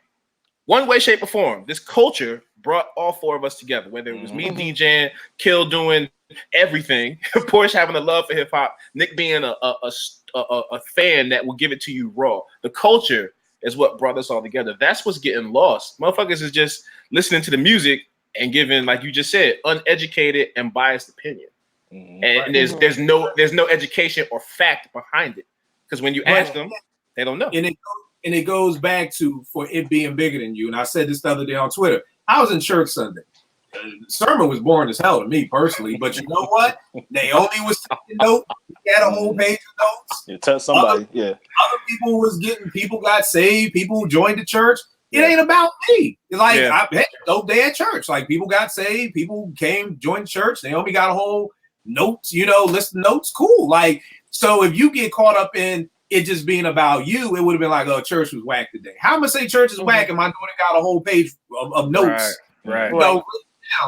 One way, shape, or form. This culture brought all 4 of us together. Whether it was me DJing, Kill doing everything, Porsche having a love for hip hop, Nick being a fan that will give it to you raw. The culture is what brought us all together. That's what's getting lost. Motherfuckers is just listening to the music and giving, like you just said, uneducated and biased opinion. And there's no education or fact behind it. Because when you ask them, they don't know. And it goes back to, for it being bigger than you. And I said this the other day on Twitter. I was in church Sunday. The sermon was boring as hell to me personally, but you know what? Naomi was taking notes. He had a whole page of notes. You tell somebody, Other people got saved. People joined the church. It ain't about me. It's like, dope day at church. Like, people got saved. People came, joined church. Naomi got a whole notes, list of notes. Cool. Like, so if you get caught up in it just being about you, it would have been like, oh, church was whack today. How am I gonna say church is whack and my daughter got a whole page of notes? Right.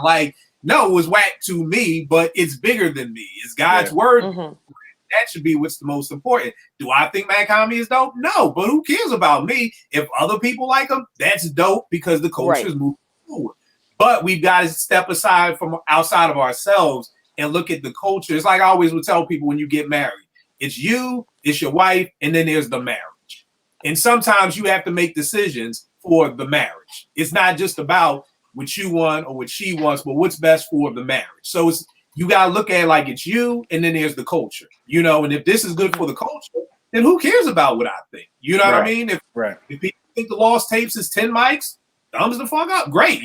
Like, no, it was whack to me, but it's bigger than me. It's God's word. That should be what's the most important. Do I think Makami is dope? No, but who cares about me? If other people like him, that's dope, because the culture is moving forward. But we've got to step aside from outside of ourselves and look at the culture. It's like I always would tell people when you get married. It's you, it's your wife, and then there's the marriage. And sometimes you have to make decisions for the marriage. It's not just about what you want or what she wants, but what's best for the marriage. So you got to look at it like it's you, and then there's the culture. And if this is good for the culture, then who cares about what I think? You know what I mean? If people think the Lost Tapes is 10 mics, thumbs the fuck up. Great.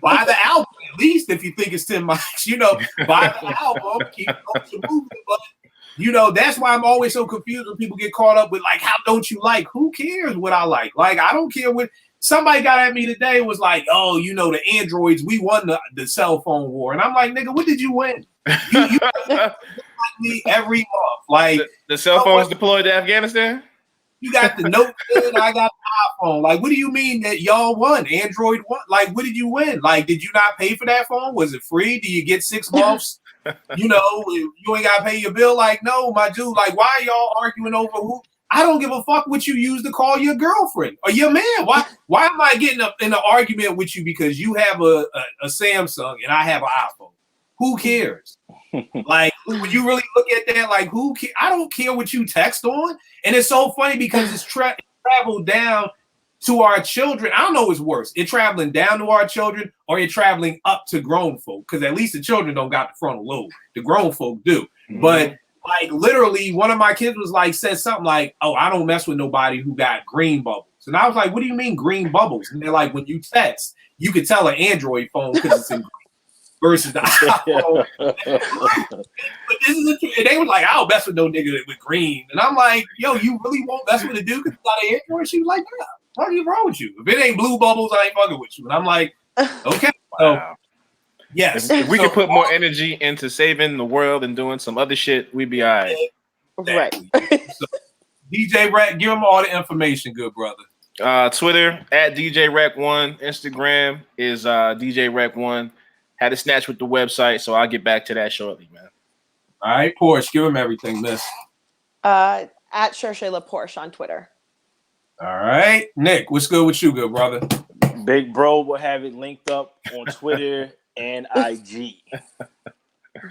Buy the album, at least if you think it's 10 mics, buy the album, keep the culture moving. But that's why I'm always so confused when people get caught up with, like, how don't you like? Who cares what I like? Like, I don't care what somebody got at me today, was like, oh, the androids, we won the cell phone war. And I'm like, nigga, what did you win? You like me every month. Like, the cell phones deployed to Afghanistan? You got the Note 10, I got the iPhone. Like, what do you mean that y'all won? Android won? Like, what did you win? Like, did you not pay for that phone? Was it free? Do you get 6 months? You know, you ain't gotta pay your bill. Like, no, my dude. Like, why are y'all arguing over who? I don't give a fuck what you use to call your girlfriend or your man. Why am I getting up in an argument with you because you have a Samsung and I have an iPhone? Who cares? Like, when you really look at that, like, who cares? I don't care what you text on. And it's so funny because it's traveled down to our children. I don't know what's worse. It traveling down to our children or it traveling up to grown folk. Because at least the children don't got the frontal lobe. The grown folk do. Mm-hmm. But like literally one of my kids was like, said something like, oh, I don't mess with nobody who got green bubbles. And I was like, what do you mean green bubbles? And they're like, when you text, you could tell an Android phone because it's in green versus the iPhone. But this is and they were like, I don't mess with no nigga with green. And I'm like, yo, you really won't mess with a dude because you got an Android? She was like, yeah, what is wrong with you? If it ain't blue bubbles, I ain't fucking with you. And I'm like, okay. Wow. So, yes. If we could put more energy into saving the world and doing some other shit, we'd be all right. Exactly. So, DJ Rec, give them all the information, good brother. Twitter at DJ Rec1. Instagram is DJ Rec1. Had to snatch with the website, so I'll get back to that shortly, man. All right, Porsche, give him everything, miss. At Chershayla Porsche on Twitter. All right, Nick, what's good with you, good brother? Big Bro will have it linked up on Twitter and IG.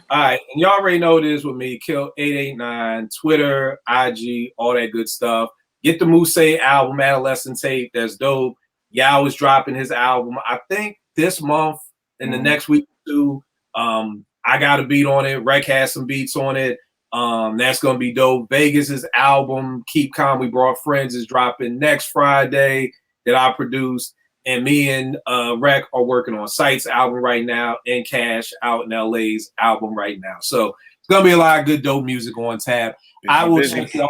All right, and y'all already know this with me. Kill 889, Twitter, IG, all that good stuff. Get the Mousse album, Adolescent Tape. That's dope. Yao is dropping his album. I think this month, in the next week or two. I got a beat on it. Rec has some beats on it. That's gonna be dope. Vegas's album, Keep Calm, We Brought Friends, is dropping next Friday that I produced. And me and Rec are working on Sight's album right now and Cash out in LA's album right now. So it's gonna be a lot of good dope music on tap. I will see y'all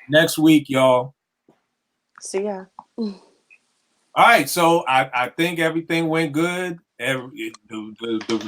next week, y'all. See ya. All right, so I think everything went good. The